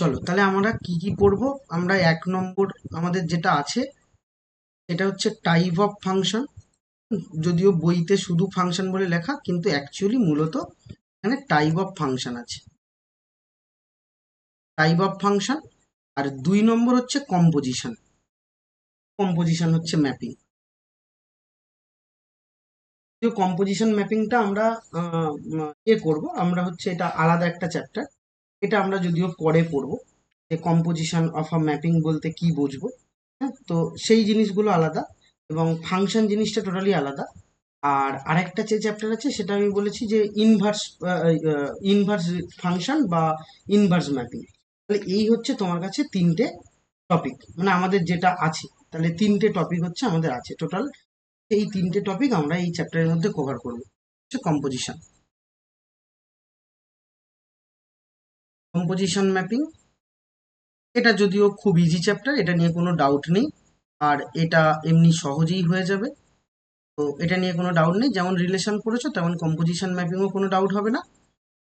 চলো তাহলে আমরা কি কি পড়বো। আমরা 1 নম্বর আমাদের যেটা আছে এটা হচ্ছে টাইপ অফ ফাংশন। যদিও বইতে শুধু ফাংশন বলে লেখা, কিন্তু অ্যাকচুয়ালি মূলত এখানে টাইপ অফ ফাংশন আছে, টাইপ অফ ফাংশন। আর 2 নম্বর হচ্ছে কম্পোজিশন। কম্পোজিশন হচ্ছে ম্যাপিং। কম্পোজিশন ম্যাপিংটা আমরা করব, আমরা হচ্ছে এটা আলাদা একটা চ্যাপ্টার। এটা আমরা যদিও পরে পড়বো যে কম্পোজিশন অফ আ ম্যাপিং বলতে কি বুঝবো। হ্যাঁ, তো সেই জিনিসগুলো আলাদা এবং ফাংশন জিনিসটা টোটালি আলাদা। আর আরেকটা যে চ্যাপ্টার আছে সেটা আমি বলেছি যে ইনভার্স, ইনভার্স ফাংশন বা ইনভার্স ম্যাপিং। তাহলে এই হচ্ছে তোমার কাছে 3টে টপিক, মানে আমাদের যেটা আছে। তাহলে 3টে টপিক হচ্ছে আমাদের আছে টোটাল। এই 3টে টপিক আমরা এই চ্যাপ্টারের মধ্যে কভার করবো। হচ্ছে কম্পোজিশন, কম্পোজিশন ম্যাপিং। এটা যদিও খুব ইজি চ্যাপ্টার, এটা নিয়ে কোনো ডাউট নেই। আর এটা এমনি সহজেই হয়ে যাবে। তো এটা নিয়ে কোনো ডাউট নেই, যেমন রিলেশন পড়েছো তেমন কম্পোজিশন ম্যাপিংও কোনো ডাউট হবে না।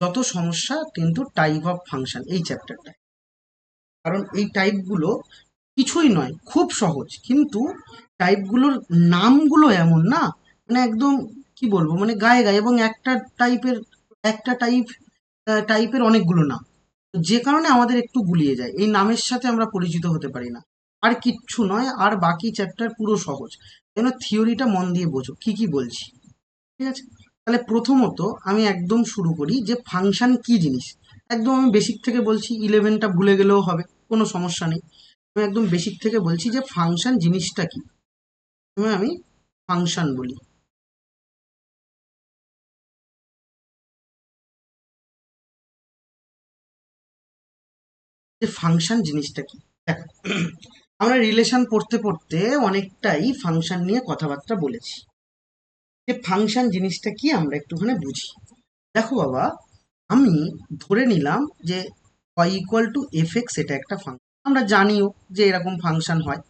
যত সমস্যা কিন্তু টাইপ অফ ফাংশন এই চ্যাপ্টারটা। কারণ এই টাইপগুলো কিছুই নয়, খুব সহজ, কিন্তু টাইপগুলোর নামগুলো এমন না, মানে একদম কি বলবো, মানে গায়ে গায়ে, এবং টাইপের একটা টাইপের অনেকগুলো নাম। যে কারণে আমাদের একটু গুলিয়ে যায়, এই নামের সাথে আমরা পরিচিত হতে পারি না। আর কিচ্ছু নয়, আর বাকি চ্যাপ্টার পুরো সহজ। যেন থিওরিটা মন দিয়ে বোঝো কি কি বলছি। ঠিক আছে, তাহলে প্রথমত আমি একদম শুরু করি যে ফাংশন কি জিনিস। একদম আমি বেসিক থেকে বলছি, 11টা ভুলে গেলেও হবে, কোনো সমস্যা নেই। আমি একদম বেসিক থেকে বলছি যে ফাংশন জিনিসটা কি। প্রথমে আমি ফাংশন বলি। যে ফাংশন জিনিসটা কি, দেখো, আমরা রিলেশন পড়তে পড়তে অনেকটাই ফাংশন নিয়ে কথাবার্তা বলেছি। যে ফাংশন জিনিসটা কি আমরা একটুখানি বুঝি। দেখো বাবা, আমি ধরে নিলাম যে y=f(x), এটা একটা ফাংশন। আমরা জানিও যে এরকম ফাংশন হয়,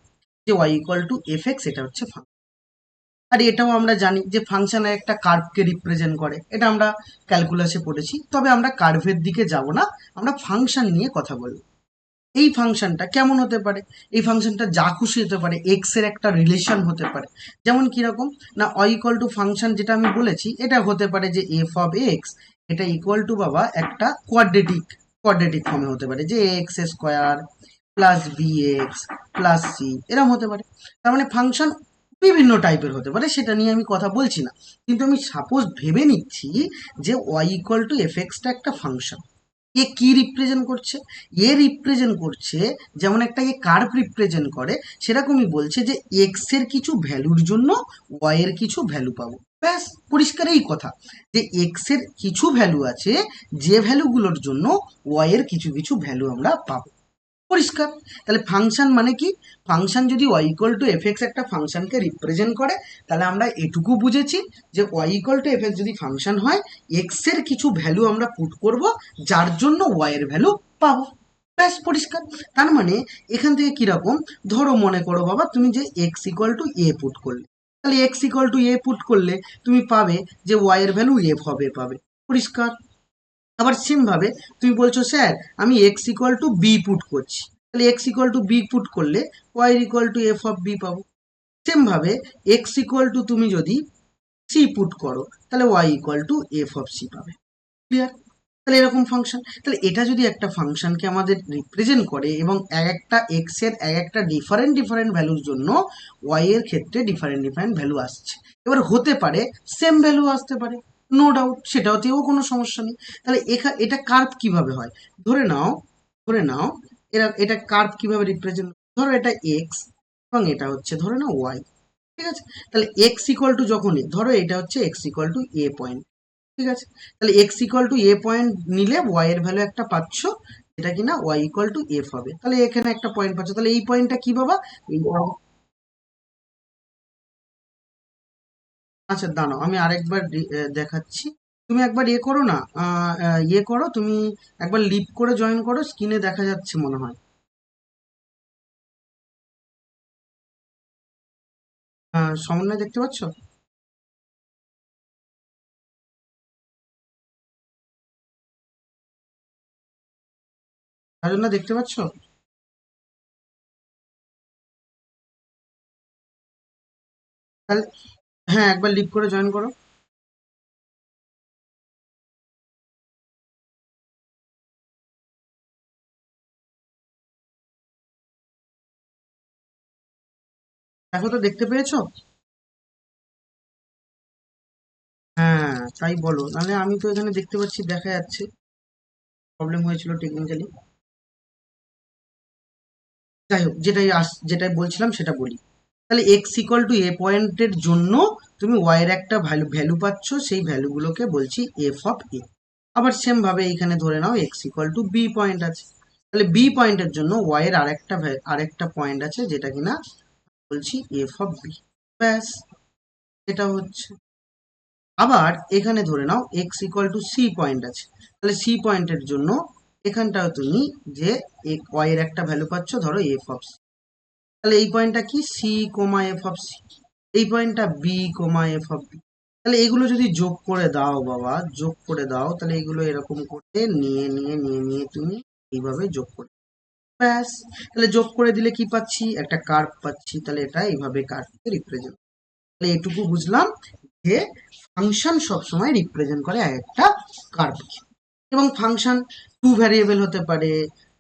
যে y=f(x), এটা হচ্ছে ফাংশন। আর এটাও আমরা জানি যে ফাংশন একটা কার্ভকে রিপ্রেজেন্ট করে, এটা আমরা ক্যালকুলাসে পড়েছি। তবে আমরা কার্ভের দিকে যাব না, আমরা ফাংশন নিয়ে কথা বলবো। এই ফাংশনটা কেমন হতে পারে? এই ফাংশনটা যা খুশি হতে পারে, এক্স এর একটা রিলেশন হতে পারে। যেমন কিরকম না, y= ফাংশন যেটা আমি বলেছি, এটা হতে পারে যে f(x), এটা ইকুয়াল টু বাবা একটা কোয়াড্রেটিক ফর্মে হতে পারে, যে x² plus bx plus C, এরকম হতে পারে। তার মানে ফাংশন বিভিন্ন টাইপের হতে পারে, সেটা নিয়ে আমি কথা বলছি না। কিন্তু আমি সাপোজ ভেবে নিচ্ছি যে y=f(x)টা একটা ফাংশন। এ কি রিপ্রেজেন্ট করছে? এ রিপ্রেজেন্ট করছে, যেমন একটা এ কার্ভ রিপ্রেজেন্ট করে, সেরকমই বলছে যে এক্স এর কিছু ভ্যালুর জন্য ওয়াই এর কিছু ভ্যালু পাবো। ব্যাস, পরিষ্কার এই কথা, যে এক্স এর কিছু ভ্যালু আছে, যে ভ্যালুগুলোর জন্য ওয়াই এর কিছু কিছু ভ্যালু আমরা পাবো। পরিষ্কার। তাহলে ফাংশন মানে কি? ফাংশন যদি y=f(x) একটা ফাংশনকে রিপ্রেজেন্ট করে, তাহলে আমরা এটুকু বুঝেছি যে y=f(x) যদি ফাংশন হয়, এক্স এর কিছু ভ্যালু আমরা পুট করব, যার জন্য ওয়াই এর ভ্যালু পাবো। ব্যাস, পরিষ্কার। তার মানে এখান থেকে কিরকম, ধরো মনে করো বাবা, তুমি যে x=a পুট করলে, তাহলে x=a পুট করলে তুমি পাবে যে ওয়াই এর ভ্যালু f হবে, পাবে। পরিষ্কার। আবার সেম ভাবে তুমি বলছো স্যার আমি x=b পুট করছি, তাহলে x=b পুট করলে y=f(b) পাবো। সেম ভাবে x= তুমি যদি c পুট করো, তাহলে y=f(c) পাবে। ক্লিয়ার? তাহলে এরকম ফাংশন, তাহলে এটা যদি একটা ফাংশনকে আমাদের রিপ্রেজেন্ট করে, এবং এক একটা এক্স এর এক একটা ডিফারেন্ট ডিফারেন্ট ভ্যালুর জন্য ওয়াই এর ক্ষেত্রে ডিফারেন্ট ডিফারেন্ট ভ্যালু আসছে, এবার হতে পারে সেম ভ্যালু আসতে পারে, নো ডাউট, সেটাতেও কোনো সমস্যা নেই। তাহলে এটা কার্ভ কিভাবে হয়? ধরে নাও, এটা কার্ভ কিভাবে রিপ্রেজেন্ট, ধরো এটা এক্স এবং এটা হচ্ছে ধরে নাও ওয়াই। ঠিক আছে, তাহলে x= যখন ধরো এটা হচ্ছে x=a পয়েন্ট। ঠিক আছে, তাহলে x=a পয়েন্ট নিলে y এর ভ্যালু একটা পাচ্ছ, যেটা কিনা y=f হবে। তাহলে এখানে একটা পয়েন্ট পাচ্ছ, তাহলে এই পয়েন্টটা কি বাবা? এই আচ্ছা দাঁড়াও, আমি আরেকবার দেখাচ্ছি। তুমি একবার করো না, করো তুমি, একবার লিভ করে জয়েন করো, স্ক্রিনে দেখা যাচ্ছে মনে হয়। সমন্বয় দেখতে পাচ্ছ? রাজনা দেখতে পাচ্ছ? তাহলে হ্যাঁ, একবার লিভ করে জয়েন করো। দেখো তো, দেখতে পেয়েছো? হ্যাঁ, তাই বলো, নাহলে আমি তো এখানে দেখতে পাচ্ছি, দেখা যাচ্ছে। প্রবলেম হয়েছিল টেকনিক্যালি। যাই হোক, যেটাই বলছিলাম সেটা বলি। তাহলে এক্স ইকুয়াল টু এ পয়েন্টের জন্য তুমি ওয়াই এর একটা ভ্যালু ভ্যালু পাচ্ছ, সেই ভ্যালুগুলোকে বলছি এফ অফ এ। আবার সেম ভাবে এইখানে ধরে নাও x equal to b point আছে। তাহলে বি পয়েন্টের জন্য ওয়াই এর আরেকটা পয়েন্ট আছে, যেটা কিনা বলছি এফ অফ বি। ব্যাস, এটা হচ্ছে। আবার এখানে ধরে নাও x equal to c point আছে। তাহলে সি পয়েন্টের জন্য এখানটাও তুমি যে ওয়াই এর একটা ভ্যালু পাচ্ছ, ধরো এফ অফ সি। তাহলে এই পয়েন্টটা কি, C comma F of C. এই পয়েন্টটা B comma F of B. তাহলে এগুলো যদি যোগ করে দাও বাবা, যোগ করে দাও, তাহলে এগুলো এরকম করে নিয়ে নিয়ে নিয়ে নিয়ে তুমি এইভাবে যোগ করে, ব্যাস। তাহলে যোগ করে দিলে কি পাচ্ছি, একটা কার্ভ পাচ্ছি। তাহলে এটা এইভাবে কার্ভকে রিপ্রেজেন্ট। তাহলে এটুকু বুঝলাম যে ফাংশন সবসময় রিপ্রেজেন্ট করে একটা কার্ভকে। এবং ফাংশন টু ভ্যারিয়েবল হতে পারে,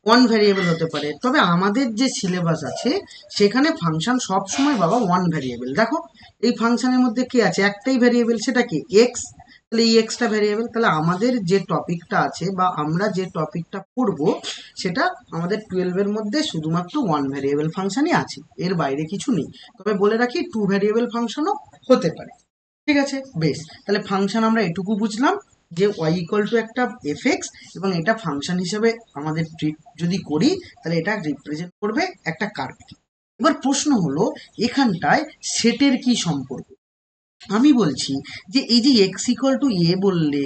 ওয়ান ভ্যারিয়েবল হতে পারে, তবে আমাদের যে সিলেবাস আছে সেখানে ফাংশন সব সময় বাবা ওয়ান ভ্যারিয়েবল। দেখো, এই ফাংশনের মধ্যে কি আছে, একটাই ভ্যারিয়েবল, সেটা কি এক্স। তাহলে এই এক্সটা ভ্যারিয়েবল। তাহলে আমাদের যে টপিকটা আছে বা আমরা যে টপিকটা পড়ব, সেটা আমাদের 12 এর মধ্যে শুধুমাত্র ওয়ান ভ্যারিয়েবল ফাংশনই আছে, এর বাইরে কিছু নেই। তবে বলে রাখি, টু ভ্যারিয়েবল ফাংশনও হতে পারে। ঠিক আছে, বেশ। তাহলে ফাংশন আমরা এটুকু বুঝলাম যে ওয়াই ইকুয়াল টু একটা এফ এক্স, এবং এটা ফাংশন হিসেবে আমাদের ট্রিট যদি করি, তাহলে এটা রিপ্রেজেন্ট করবে একটা কার্ভ। এবার প্রশ্ন হলো, এখানটায় সেটের কি সম্পর্ক। আমি বলছি যে এই যে এক্স ইকুয়াল টু এ বললে,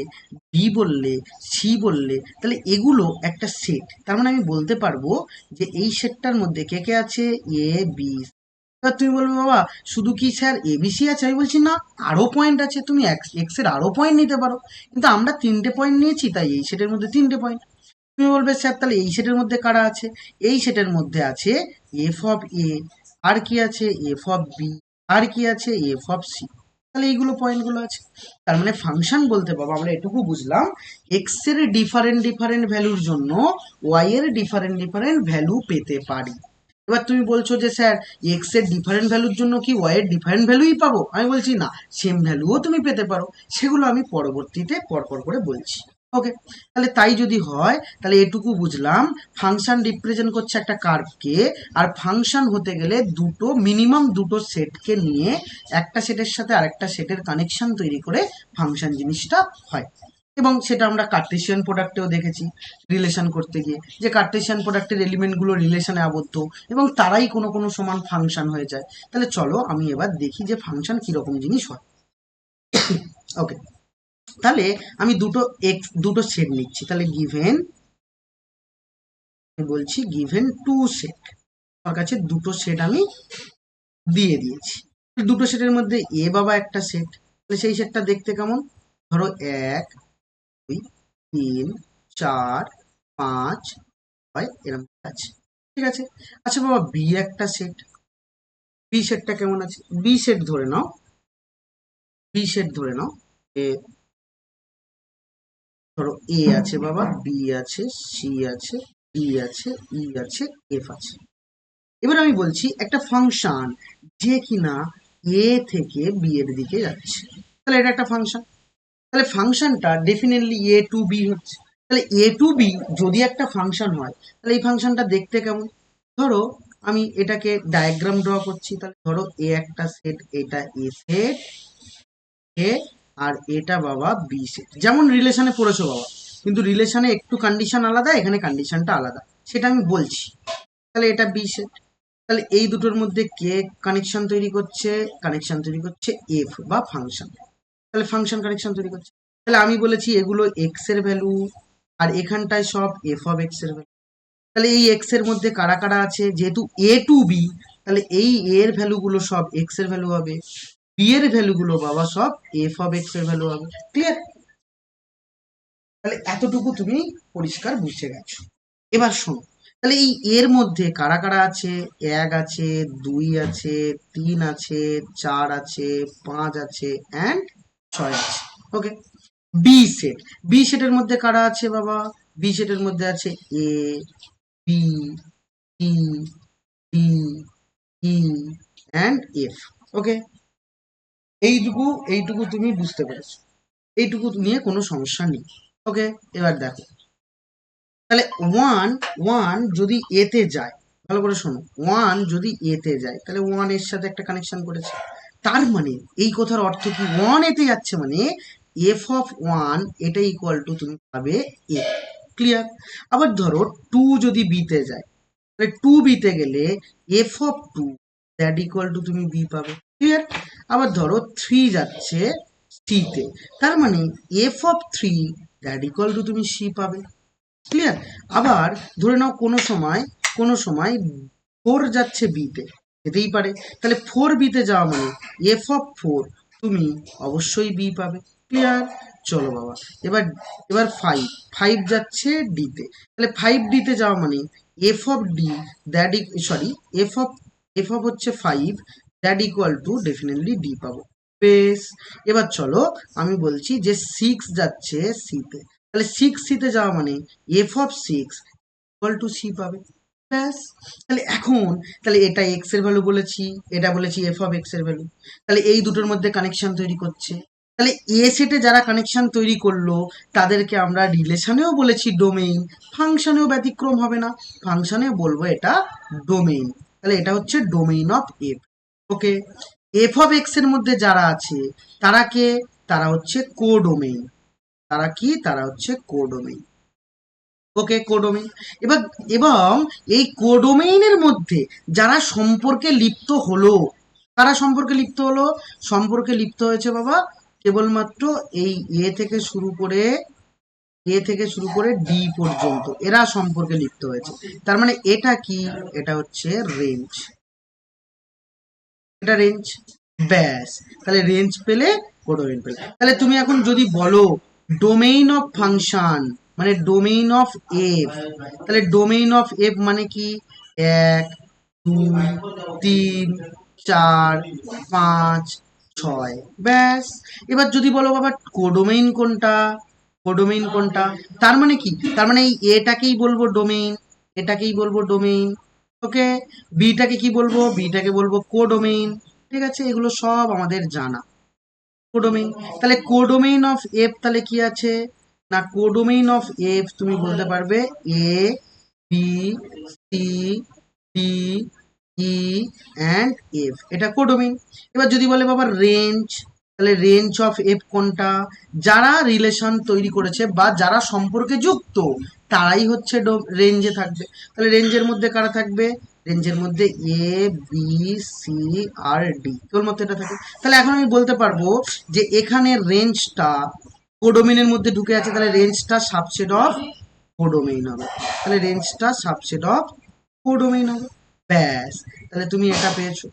বি বললে, সি বললে, তাহলে এগুলো একটা সেট। তার মানে আমি বলতে পারবো যে এই সেটটার মধ্যে কে কে আছে, এ বি। এবার তুমি বলবে, বাবা শুধু কি স্যার এবিসি আছে? আমি বলছি না, আরো পয়েন্ট আছে, তুমি এক্স এর আরো পয়েন্ট নিতে পারো। কিন্তু আমরা তিনটে পয়েন্ট নিয়েছি, তাই এই সেটের মধ্যে তিনটে পয়েন্ট। তুমি বলবে, স্যার তাহলে এই সেটের মধ্যে কারা আছে? এই সেটের মধ্যে আছে এফ অফ এ, আর কি আছে এফ অফ বি, আর কি আছে এফ অফ সি। তাহলে এইগুলো পয়েন্টগুলো আছে। তার মানে ফাংশন বলতে বাবা আমরা এটুকু বুঝলাম, এক্স এর ডিফারেন্ট ডিফারেন্ট ভ্যালুর জন্য ওয়াই এর ডিফারেন্ট ডিফারেন্ট ভ্যালু পেতে পারি। এবার তুমি বলছো যে স্যার এক্স এর ডিফারেন্ট ভ্যালুর জন্য কি ওয়াই এর ডিফারেন্ট ভ্যালুই পাবো? আমি বলছি না, সেম ভ্যালুও তুমি পেতে পারো। সেগুলো আমি পরবর্তীতে পরপর করে বলছি। ওকে, তাহলে তাই যদি হয়, তাহলে এটুকু বুঝলাম ফাংশন রিপ্রেজেন্ট করছে একটা কার্ভকে। আর ফাংশন হতে গেলে দুটো মিনিমাম দুটো সেটকে নিয়ে একটা সেটের সাথে আরেকটা সেটের কানেকশন তৈরি করে ফাংশন জিনিসটা হয়। এবং সেটা আমরা কার্টেসিয়ান প্রোডাক্টেও দেখেছি, রিলেশন করতে গিয়ে, যে কার্টেসিয়ান প্রোডাক্টের এলিমেন্টগুলো রিলেশনে আবদ্ধ এবং তারাই কোনো কোনো সময় ফাংশন হয়ে যায়। তাহলে চলো আমি এবার দেখি যে ফাংশন কিরকম জিনিস হয়। ওকে, তাহলে আমি দুটো সেট নিচ্ছি। তাহলে গিভেন, আমি বলছি গিভেন টু সেট, আমার কাছে দুটো সেট আমি দিয়ে দিয়েছি। দুটো সেটের মধ্যে এ বাবা একটা সেট। তাহলে সেই সেটটা দেখতে কেমন, ধরো 1 2 3 4 5 6 এরকম আছে। ঠিক আছে। আচ্ছা বাবা, বি একটা সেট। বি সেটটা কেমন আছে, বি সেট ধরে নাও, বি সেট ধরে নাও এ, ধরো এ আছে বাবা, বি আছে, সি আছে, ডি আছে, ই আছে, এফ আছে। এবার আমি বলছি একটা ফাংশন যে কিনা এ থেকে বি এর দিকে যাচ্ছে, তাহলে এটা একটা ফাংশন। তাহলে ফাংশনটা ডেফিনেটলি এ টু বি হচ্ছে। তাহলে এ টু বি যদি একটা ফাংশন হয়, তাহলে এই ফাংশনটা দেখতে কেমন। ধরো আমি এটাকে ডায়াগ্রাম ড্র করছি। তাহলে ধরো এ একটা সেট, এটা এ সেট এ, আর এটা বাবা বি সেট। যেমন রিলেশনে পড়েছো বাবা, কিন্তু রিলেশনে একটু কন্ডিশন আলাদা, এখানে কন্ডিশনটা আলাদা, সেটা আমি বলছি। তাহলে এটা বি সেট। তাহলে এই দুটোর মধ্যে কে কানেকশন তৈরি করছে, কানেকশন তৈরি করছে এফ বা ফাংশন। তাহলে ফাংশন কানেকশন তৈরি করছে। তাহলে আমি বলেছি এগুলো এক্স এর ভ্যালু, আর এখানটায় সব এফ অফ এক্স এর ভ্যালু। তাহলে এই এক্স এর মধ্যে কারা কারা আছে, যেহেতু এ টু বি, তাহলে এই এর ভ্যালুগুলো সব এক্স এর ভ্যালু হবে, বি এর ভ্যালুগুলো বাবা সব এফ অফ এক্স এর ভ্যালু হবে। ক্লিয়ার? তাহলে এতটুকু তুমি পরিষ্কার বুঝে গেছো। এবার শোনো, তাহলে এই এর মধ্যে কারা কারা আছে? 1 আছে, 2 আছে, 3 আছে, 4 আছে, 5 আছে অ্যান্ড 6 আছে। ওকে, বি সেট। বি সেটের মধ্যে কারা আছে বাবা? বি সেটের মধ্যে আছে a, b, e, d, e and f. Okay, এইটুকু তুমি বুঝতে পেরেছো, এইটুকু নিয়ে কোনো সমস্যা নেই। ওকে, এবার দেখো, তাহলে ওয়ান ওয়ান যদি এতে যায়, ভালো করে শোনো, ওয়ান যদি এতে যায় তাহলে ওয়ান এর সাথে একটা কানেকশন করেছে। তার মানে এই কথার অর্থ কি? ওয়ান এতে যাচ্ছে মানে এফ অফ ওয়ান এটা ইকুয়াল টু তুমি পাবে এ। ক্লিয়ার? আবার ধরো টু যদি বিতে যায়, তাহলে টু বিতে গেলে F of two that equal to তুমি বি পাবে। ক্লিয়ার? আবার ধরো থ্রি যাচ্ছে সিতে, তার মানে F of three that equal to তুমি সি পাবে। ক্লিয়ার? আবার ধরে নাও কোনো সময় ফোর যাচ্ছে বিতে, যেতেই পারে, তাহলে ফোর বিতে যাওয়া মানে এফ অফ ফোর তুমি অবশ্যই বি পাবে। ক্লিয়ার? চলো বাবা, এবার এবার ফাইভ ফাইভ যাচ্ছে ডিতে, তাহলে ফাইভ ডিতে যাওয়া মানে F of d that sorry f of হচ্ছে five that equal to definitely d পাবো। বেশ, এবার চলো আমি বলছি যে সিক্স যাচ্ছে সিতে, তাহলে সিক্স সিতে যাওয়া মানে F of six equal to C পাবে। ব্যাস, তাহলে এখন তাহলে এটা এক্স এর ভ্যালু বলেছি, এটা বলেছি এফ অফ এক্স এর ভ্যালু, তাহলে এই দুটোর মধ্যে কানেকশন তৈরি করছে। তাহলে এ সেটে যারা কানেকশন তৈরি করলো তাদেরকে আমরা রিলেশনেও বলেছি ডোমেইন, ফাংশনেও ব্যতিক্রম হবে না, ফাংশনে বলবো এটা ডোমেইন। তাহলে এটা হচ্ছে domain of F. Okay, F of x এর মধ্যে যারা আছে তারা কে? তারা হচ্ছে কোডোমেইন। তারা কি? তারা হচ্ছে কোডোমেইন। ওকে, কোডোমেইন। এবার এবং এই কোডোমেইনের মধ্যে যারা সম্পর্কে লিপ্ত হলো, তারা সম্পর্কে লিপ্ত হলো, সম্পর্কে লিপ্ত হয়েছে বাবা কেবলমাত্র এই এ থেকে শুরু করে ডি পর্যন্ত, এরা সম্পর্কে লিপ্ত হয়েছে। তার মানে এটা কি? এটা হচ্ছে রেঞ্জ, এটা রেঞ্জ। ব্যাস, তাহলে রেঞ্জ পেলে, কোডোমেইন পেলে। তাহলে তুমি এখন যদি বলো ডোমেইন অফ ফাংশন মানে ডোমেইন অফ এফ, তাহলে ডোমেইন অফ এফ মানে কি? 1, 2, 3, 4, 5, 6। ব্যাস, এবার যদি বলো বাবা কোডোমেইন কোনটা, কোডোমেইন কোনটা, তার মানে কি? তার মানে এই এটাকেই বলবো ডোমেইন, এটাকেই বলবো ডোমেইন। ওকে, বিটাকে কি বলবো? বিটাকে বলবো কোডোমেইন। ঠিক আছে, এগুলো সব আমাদের জানা। কোডোমেইন, তাহলে কোডোমেইন অফ এফ তাহলে কি আছে না? কোডোমেইন অফ এফ তুমি বলতে পারবে a, b, c, d, e and f, এটা কোডোমেইন। এবার যদি বলে বাবা রেঞ্জ, তাহলে রেঞ্জ অফ এফ কোনটা? যারা রিলেশন তৈরি করেছে বা যারা সম্পর্কে যুক্ত তারাই হচ্ছে রেঞ্জে থাকবে। তাহলে রেঞ্জের মধ্যে কারা থাকবে? রেঞ্জের মধ্যে এ, বি, সি আর ডি, কেবলমাত্র এটা থাকে। তাহলে এখন আমি বলতে পারবো যে এখানে রেঞ্জটা কোডোমেইনের মধ্যে ঢুকে আছে, তাহলে রেঞ্জটা সাবসেট অফ কোডোমেইন হবে। তাহলে রেঞ্জটা সাবসেট অফ কোডোমেইন হবে। ব্যাস, তাহলে তুমি এটা পেয়েছো।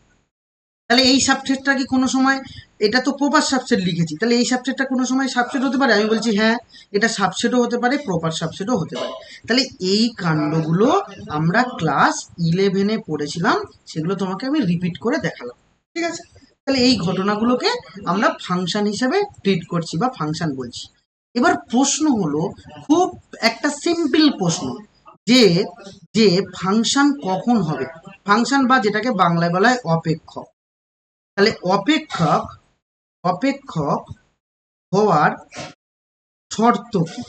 তাহলে এই সাবসেটটা কি কোনো সময়, এটা তো প্রপার সাবসেট লিখেছি, তাহলে এই সাবসেটটা কোনো সময় সাবসেট হতে পারে? আমি বলছি হ্যাঁ, এটা সাবসেটও হতে পারে, প্রপার সাবসেটও হতে পারে। তাহলে এই কাণ্ডগুলো আমরা ক্লাস 11-এ পড়েছিলাম, সেগুলো তোমাকে আমি রিপিট করে দেখালাম। ঠিক আছে, তাহলে এই ঘটনাগুলোকে আমরা ফাংশন হিসেবে ট্রিট করছি বা ফাংশন বলছি। এবার প্রশ্ন হলো খুব একটা সিম্পল প্রশ্ন, যে যে ফাংশন কখন হবে, ফাংশন বা যেটাকে বাংলায় বলা হয় অপেক্ষক। তাহলে অপেক্ষক অপেক্ষক হওয়ার শর্ত কি?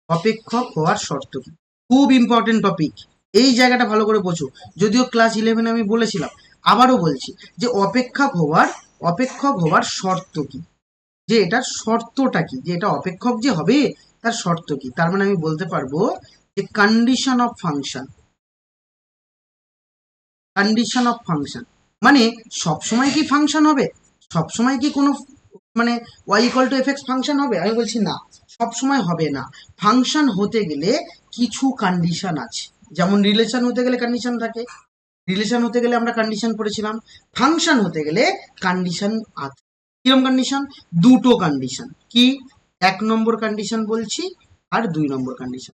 অপেক্ষক হওয়ার শর্ত কি? খুব ইম্পর্টেন্ট টপিক, এই জায়গাটা ভালো করে বোঝো। যদিও ক্লাস 11-এ আমি বলেছিলাম, আবারও বলছি যে অপেক্ষক হওয়ার শর্ত কি, যে এটার শর্তটা কি, যে এটা অপেক্ষক যে হবে তার শর্ত কি। তার মানে আমি বলতে পারবো যে condition of function, condition of function মানে সবসময় কি ফাংশন হবে? সবসময় কি কোনো মানে y equal to F x function হবে? আমি বলছি না, সবসময় হবে না। ফাংশন হতে গেলে কিছু কন্ডিশন আছে, যেমন রিলেশন হতে গেলে কন্ডিশন থাকে, রিলেশন হতে গেলে আমরা কন্ডিশন পড়েছিলাম, ফাংশন হতে গেলে কন্ডিশন আছে। কিরকম কন্ডিশন? দুটো কন্ডিশন, কি? 1 নম্বর কন্ডিশন বলছি আর 2 নম্বর কন্ডিশন।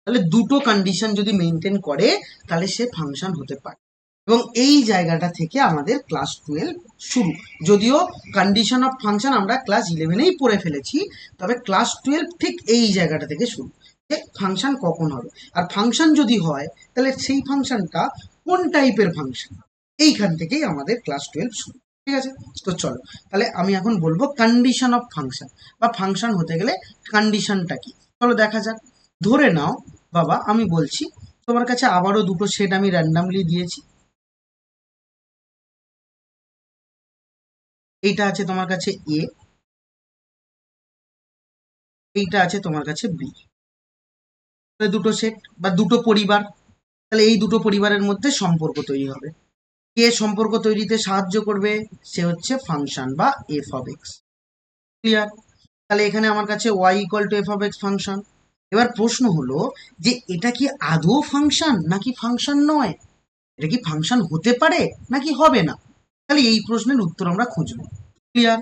তাহলে দুটো কন্ডিশন যদি মেনটেন করে তাহলে সে ফাংশন হতে পারে। এবং এই জায়গাটা থেকে আমাদের ক্লাস 12 শুরু। যদিও কন্ডিশন অফ ফাংশন আমরা ক্লাস 11-এই পড়ে ফেলেছি, তবে ক্লাস 12 ঠিক এই জায়গাটা থেকে শুরু, যে ফাংশন কখন হবে, আর ফাংশন যদি হয় তাহলে সেই ফাংশনটা কোন টাইপের ফাংশন, এইখান থেকেই আমাদের ক্লাস 12 শুরু। ঠিক আছে, তো চলো তাহলে আমি এখন বলবো কন্ডিশন অফ ফাংশন, বা ফাংশন হতে গেলে কন্ডিশনটা কি। চলো দেখা যাক। ধরে নাও বাবা, আমি বলছি তোমার কাছে আবারও দুটো সেট আমি র্যান্ডামলি দিয়েছি। এইটা আছে তোমার কাছে এ, এইটা আছে তোমার কাছে বি। তাহলে দুটো সেট বা দুটো পরিবার, তাহলে এই দুটো পরিবারের মধ্যে সম্পর্ক তৈরি হবে। কে সম্পর্ক তৈরিতে সাহায্য করবে? সে হচ্ছে ফাংশন বা এফ অফ এক্স। ক্লিয়ার? তাহলে এখানে আমার কাছে Y equal to F of X function. এবার প্রশ্ন হলো যে এটা কি আদৌ ফাংশন নাকি ফাংশন নয়, এটা কি ফাংশন হতে পারে নাকি হবে না? তাহলে এই প্রশ্নের উত্তর আমরা খুঁজবো। ক্লিয়ার?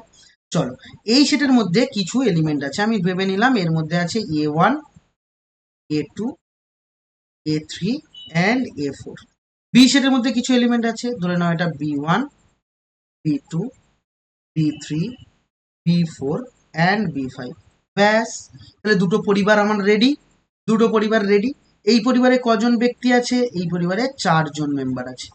চলো, এই সেটের মধ্যে কিছু এলিমেন্ট আছে, আমি ভেবে নিলাম এর মধ্যে আছে A1, A2, A3 and A4। B সেটের মধ্যে কিছু এলিমেন্ট আছে, ধরে নাও এটা B1, B2, B3, B4 and B5। ব্যাস, তাহলে দুটো পরিবার আমার রেডি। দুটো পরিবার রেডি। এই পরিবারে কজন ব্যক্তি আছে? এই পরিবারে 4 জন মেম্বার আছে।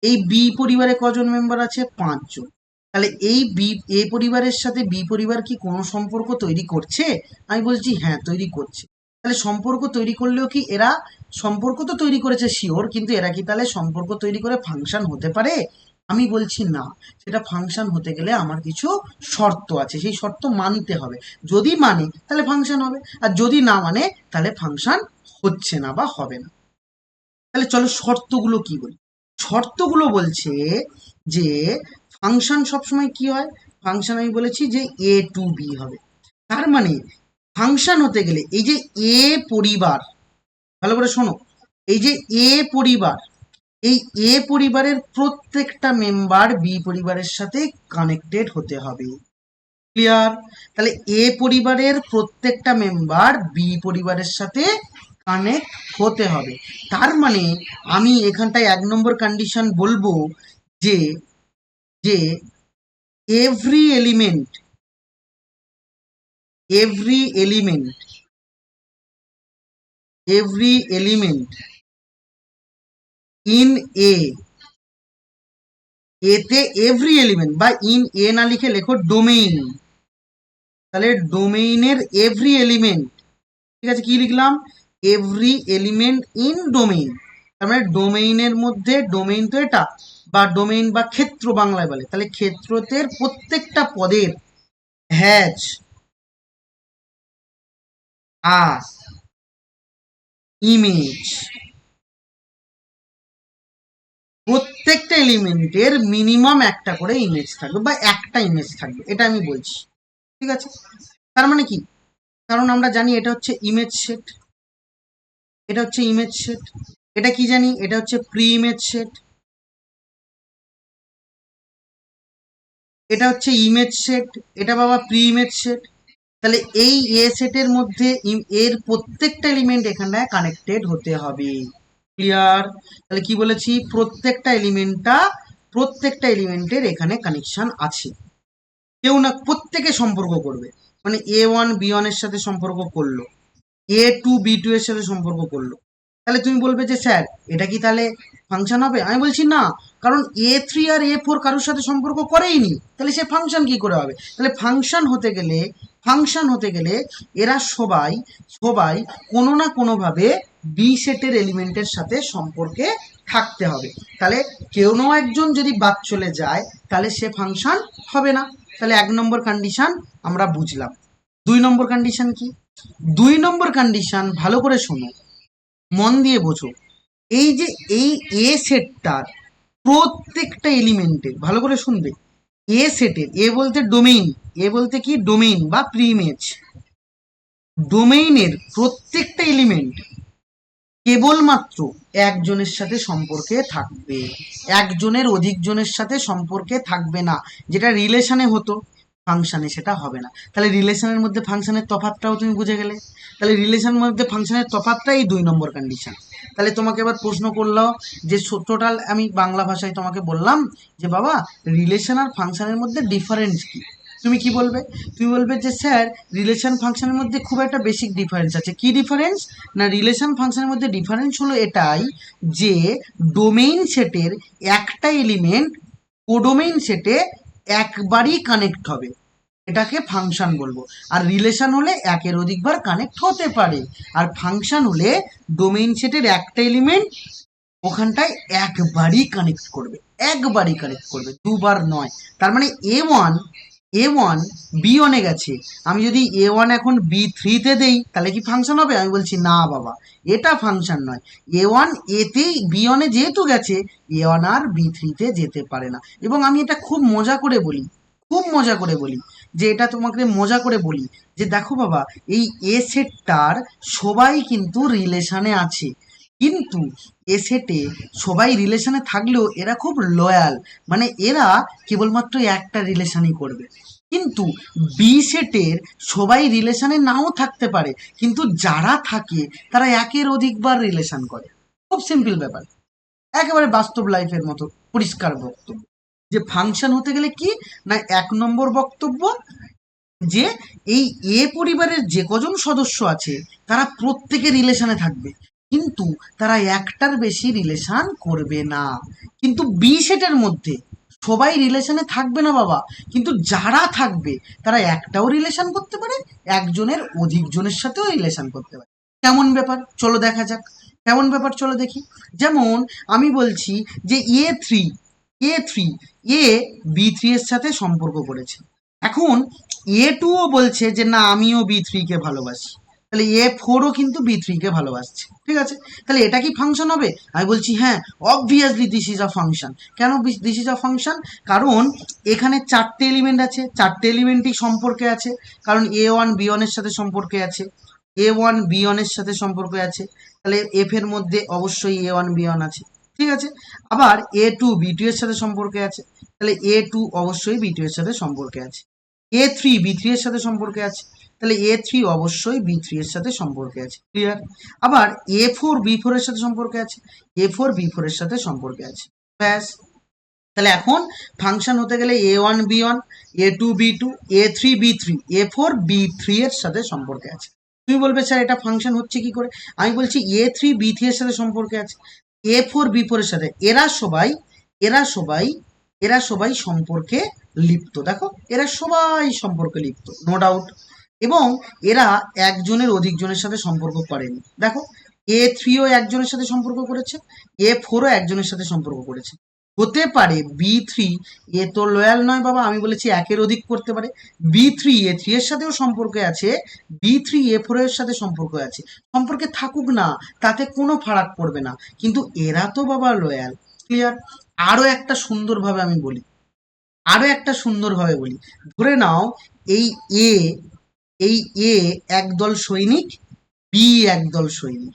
এই বি পরিবারে কজন মেম্বার আছে? 5 জন। তাহলে এই বি এ পরিবারের সাথে বি পরিবার কি কোনো সম্পর্ক তৈরি করছে? আমি বলছি হ্যাঁ, তৈরি করছে। তাহলে সম্পর্ক তৈরি করলেও কি এরা, সম্পর্ক তো তৈরি করেছে শিওর, কিন্তু এরা কি তাহলে সম্পর্ক তৈরি করে ফাংশন হতে পারে? আমি বলছি না। সেটা ফাংশন হতে গেলে আমার কিছু শর্ত আছে, সেই শর্ত মানতে হবে। যদি মানে তাহলে ফাংশন হবে, আর যদি না মানে তাহলে ফাংশন হচ্ছে না বা হবে না। তাহলে চলো শর্তগুলো কি বলি। শর্তগুলো বলছে যে ফাংশন সবসময় কি হয়, ফাংশন আমি বলেছি যে এ টু বি হবে। তার মানে ফাংশন হতে গেলে এই যে এ পরিবার, ভালো করে শোনো, এই যে এ পরিবার, এই এ পরিবারের প্রত্যেকটা মেম্বার বি পরিবারের সাথে কানেক্টেড হতে হবে। ক্লিয়ার? তাহলে এ পরিবারের প্রত্যেকটা মেম্বার বি পরিবারের সাথে কানেক্ট হতে হবে। তার মানে আমি এখানটায় 1 নম্বর কন্ডিশন বলবো যে যে every element, every element, every element in a, এতে এভরি এলিমেন্ট, বা ইন এ না লিখে লেখো ডোমেইন। তাহলে ডোমেইনের এভরি এলিমেন্ট, ঠিক আছে, কি লিখলাম? Every element in domain. তার মানে ডোমেইনের মধ্যে, ডোমেইন তো এটা, বা ডোমেইন বা ক্ষেত্র বাংলায় বলে, তাহলে ক্ষেত্রতের প্রত্যেকটা পদের হ্যাজ আস ইমেজ, প্রত্যেকটা এলিমেন্টের মিনিমাম একটা করে ইমেজ থাকবে বা একটা ইমেজ থাকবে, এটা আমি বলছি। ঠিক আছে? তার মানে কি, কারণ আমরা জানি এটা হচ্ছে ইমেজ সেট, এটা হচ্ছে ইমেজ সেট। এটা কি জানি? এটা হচ্ছে প্রি ইমেজ সেট। এটা হচ্ছে ইমেজ সেট, এটা বাবা প্রি ইমেজ সেট। তাহলে এই এ সেটের মধ্যে এর প্রত্যেকটা এলিমেন্ট এখানটায় কানেক্টেড হতে হবে। ক্লিয়ার? তাহলে কি বলেছি? প্রত্যেকটা এলিমেন্টের এখানে কানেকশন আছে। কেউ না, প্রত্যেকে সম্পর্ক করবে। মানে A1 B1 এর সাথে সম্পর্ক করলো, A2 B2 এর সাথে সম্পর্ক করলো। তাহলে তুমি বলবে যে স্যার এটা কি তাহলে ফাংশন হবে? আমি বলছি না, কারণ A3 আর A4 কারোর সাথে সম্পর্ক করেইনি, তাহলে সে ফাংশন কি করে হবে? তাহলে ফাংশন হতে গেলে এরা সবাই সবাই কোনো না কোনোভাবে বি সেটের এলিমেন্টের সাথে সম্পর্কে থাকতে হবে। তাহলে কেউ না একজন যদি বাদ চলে যায় তাহলে সে ফাংশন হবে না। তাহলে 1 নম্বর কন্ডিশন আমরা বুঝলাম। 2 নম্বর কন্ডিশন কি? 2 নম্বর কন্ডিশন ভালো করে শোনো, মন দিয়ে বোঝো। এই যে এই এ সেটটার প্রত্যেকটা এলিমেন্টের, ভালো করে শুনবে, এ সেটের, এ বলতে ডোমেইন, এ বলতে কি ডোমেইন বা প্রিইমেজ, ডোমেইনের প্রত্যেকটা এলিমেন্ট কেবলমাত্র একজনের সাথে সম্পর্কে থাকবে, একজনের অধিক জনের সাথে সম্পর্কে থাকবে না। যেটা রিলেশনে হতো, ফাংশনে সেটা হবে না। তাহলে রিলেশনের মধ্যে ফাংশনের তফাৎটাও তুমি বুঝে গেলে। তাহলে রিলেশনের মধ্যে ফাংশনের তফাৎটাই 2 নম্বর কন্ডিশন। তাহলে তোমাকে এবার প্রশ্ন করলো যে টোটাল আমি বাংলা ভাষায় তোমাকে বললাম যে বাবা রিলেশন আর ফাংশনের মধ্যে ডিফারেন্স কি, তুমি কি বলবে? তুমি বলবে যে স্যার রিলেশন ফাংশনের মধ্যে খুব একটা বেসিক ডিফারেন্স আছে। কি ডিফারেন্স? না রিলেশন ফাংশনের মধ্যে ডিফারেন্স হলো এটাই যে ডোমেইন সেটের একটা এলিমেন্ট কোডোমেইন সেটে একবারই কানেক্ট হবে, এটাকে ফাংশন বলবো। আর রিলেশন হলে একের অধিকবার কানেক্ট হতে পারে। আর ফাংশন হলে ডোমেইন সেটের একটা এলিমেন্ট ওখানটায় একবারই কানেক্ট করবে, একবারই কানেক্ট করবে, দুবার নয়। তার মানে এ ওয়ান বি1-এ গেছে, আমি যদি এ1 এখন বি3-তে দেই তাহলে কি ফাংশন হবে? আমি বলছি না বাবা, এটা ফাংশন নয়। এ1 এতেই বি1-এ যেহেতু গেছে, এ1 আর বি3-তে যেতে পারে না। এবং আমি এটা খুব মজা করে বলি, খুব মজা করে বলি, যে এটা তোমাকে মজা করে বলি যে দেখো বাবা এই এ সেটটার সবাই কিন্তু রিলেশনে আছে, কিন্তু এ সেটে সবাই রিলেশনে থাকলেও এরা খুব লয়াল, মানে এরা কেবলমাত্র একটা রিলেশনই করবে। কিন্তু বি সেটের সবাই রিলেশনে নাও থাকতে পারে, কিন্তু যারা থাকে তারা একের অধিকবার রিলেশন করে। খুব সিম্পল ব্যাপার, একেবারে বাস্তব লাইফের মতো পরিষ্কার বক্তব্য। যে ফাংশন হতে গেলে কি না, 1 নম্বর বক্তব্য যে এই এ পরিবারের যে কজন সদস্য আছে তারা প্রত্যেকে রিলেশনে থাকবে, কিন্তু তারা একটার বেশি রিলেশন করবে না। কিন্তু বি সেটের মধ্যে সবাই রিলেশনে থাকবে না বাবা, কিন্তু যারা থাকবে তারা একটাও রিলেশন করতে পারে, একজনের অধিক জনের সাথেও রিলেশন করতে পারে। কেমন ব্যাপার চলো দেখা যাক, কেমন ব্যাপার চলো দেখি। যেমন আমি বলছি যে এ বি3 এর সাথে সম্পর্ক করেছে। এখন এ2ও বলছে যে না আমিও বি3-কে ভালোবাসি, তাহলে এ4ও কিন্তু বি3-কে ভালোবাসছে, ঠিক আছে? তাহলে এটা কি ফাংশন হবে? আমি বলছি হ্যাঁ, obviously this is a function. কেন দিস ইজ আ ফাংশন? কারণ এখানে 4টে এলিমেন্ট আছে, 4টে এলিমেন্টই সম্পর্কে আছে, কারণ এ1 বি1-এর সাথে সম্পর্কে আছে, এ1 বি1-এর সাথে সম্পর্কে আছে, তাহলে এফ এর মধ্যে অবশ্যই এ1 বি1 আছে, ঠিক আছে? আবার এ2 বি2-এর সাথে সম্পর্কে আছে, তাহলে এ2 অবশ্যই বি2-এর সাথে সম্পর্কে আছে। এ3 বি3-এর সাথে সম্পর্কে আছে, তাহলে এ3 অবশ্যই বি3-এর সাথে সম্পর্কে আছে। ক্লিয়ার? আবার এ4 বি4-এর সাথে সম্পর্কে আছে, এ4 বি4-এর সাথে সম্পর্কে আছে। ব্যাস। তাহলে এখন ফাংশন হতে গেলে এ1 বি1, এ2 বি2, এ3 বি3, এ4 বি3-এর সাথে সম্পর্কে আছে। তুমি বলবে স্যার এটা ফাংশন হচ্ছে কি করে? আমি বলছি এ3 বি3-এর সাথে সম্পর্কে আছে, এ4 বি4-এর সাথে, এরা সবাই এরা সবাই সম্পর্কে লিপ্ত। দেখো এরা সবাই সম্পর্কে লিপ্ত, নো ডাউট। এবং এরা একজনের অধিক জনের সাথে সম্পর্ক করেনি। দেখো এ3ও একজনের সাথে সম্পর্ক করেছে, এ4ও একজনের সাথে সম্পর্ক করেছে। হতে পারে বি3, এ তো লয়াল নয় বাবা, আমি বলেছি একের অধিক করতে পারে, বি3 এ3 এর সাথেও সম্পর্কে আছে, বি3 এ4 এর সাথে সম্পর্ক আছে, সম্পর্কে থাকুক না, তাতে কোনো ফারাক পড়বে না, কিন্তু এরা তো বাবা লয়াল। ক্লিয়ার? আরো একটা সুন্দরভাবে আমি বলি, ধরে নাও এই এ এই এ একদল সৈনিক, বি একদল সৈনিক।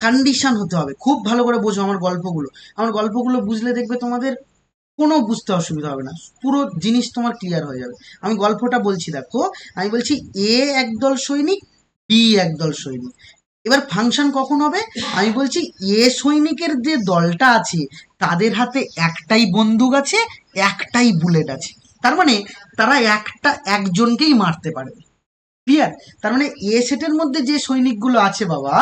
কন্ডিশন হতে হবে, খুব ভালো করে বোঝো আমার গল্পগুলো বুঝলে দেখবে তোমাদের কোনো বুঝতে অসুবিধা হবে না, পুরো জিনিস তোমার ক্লিয়ার হয়ে যাবে। আমি গল্পটা বলছি, দেখো আমি বলছি এ একদল সৈনিক, বি একদল সৈনিক। এবার ফাংশন কখন হবে? আমি বলছি এ সৈনিকের যে দলটা আছে তাদের হাতে একটাই বন্দুক আছে, একটাই বুলেট আছে, তার মানে তারা একজনকেই মারতে পারবে। ক্লিয়ার? তার মানে এ সেটের মধ্যে যে সৈনিকগুলো আছে বাবা,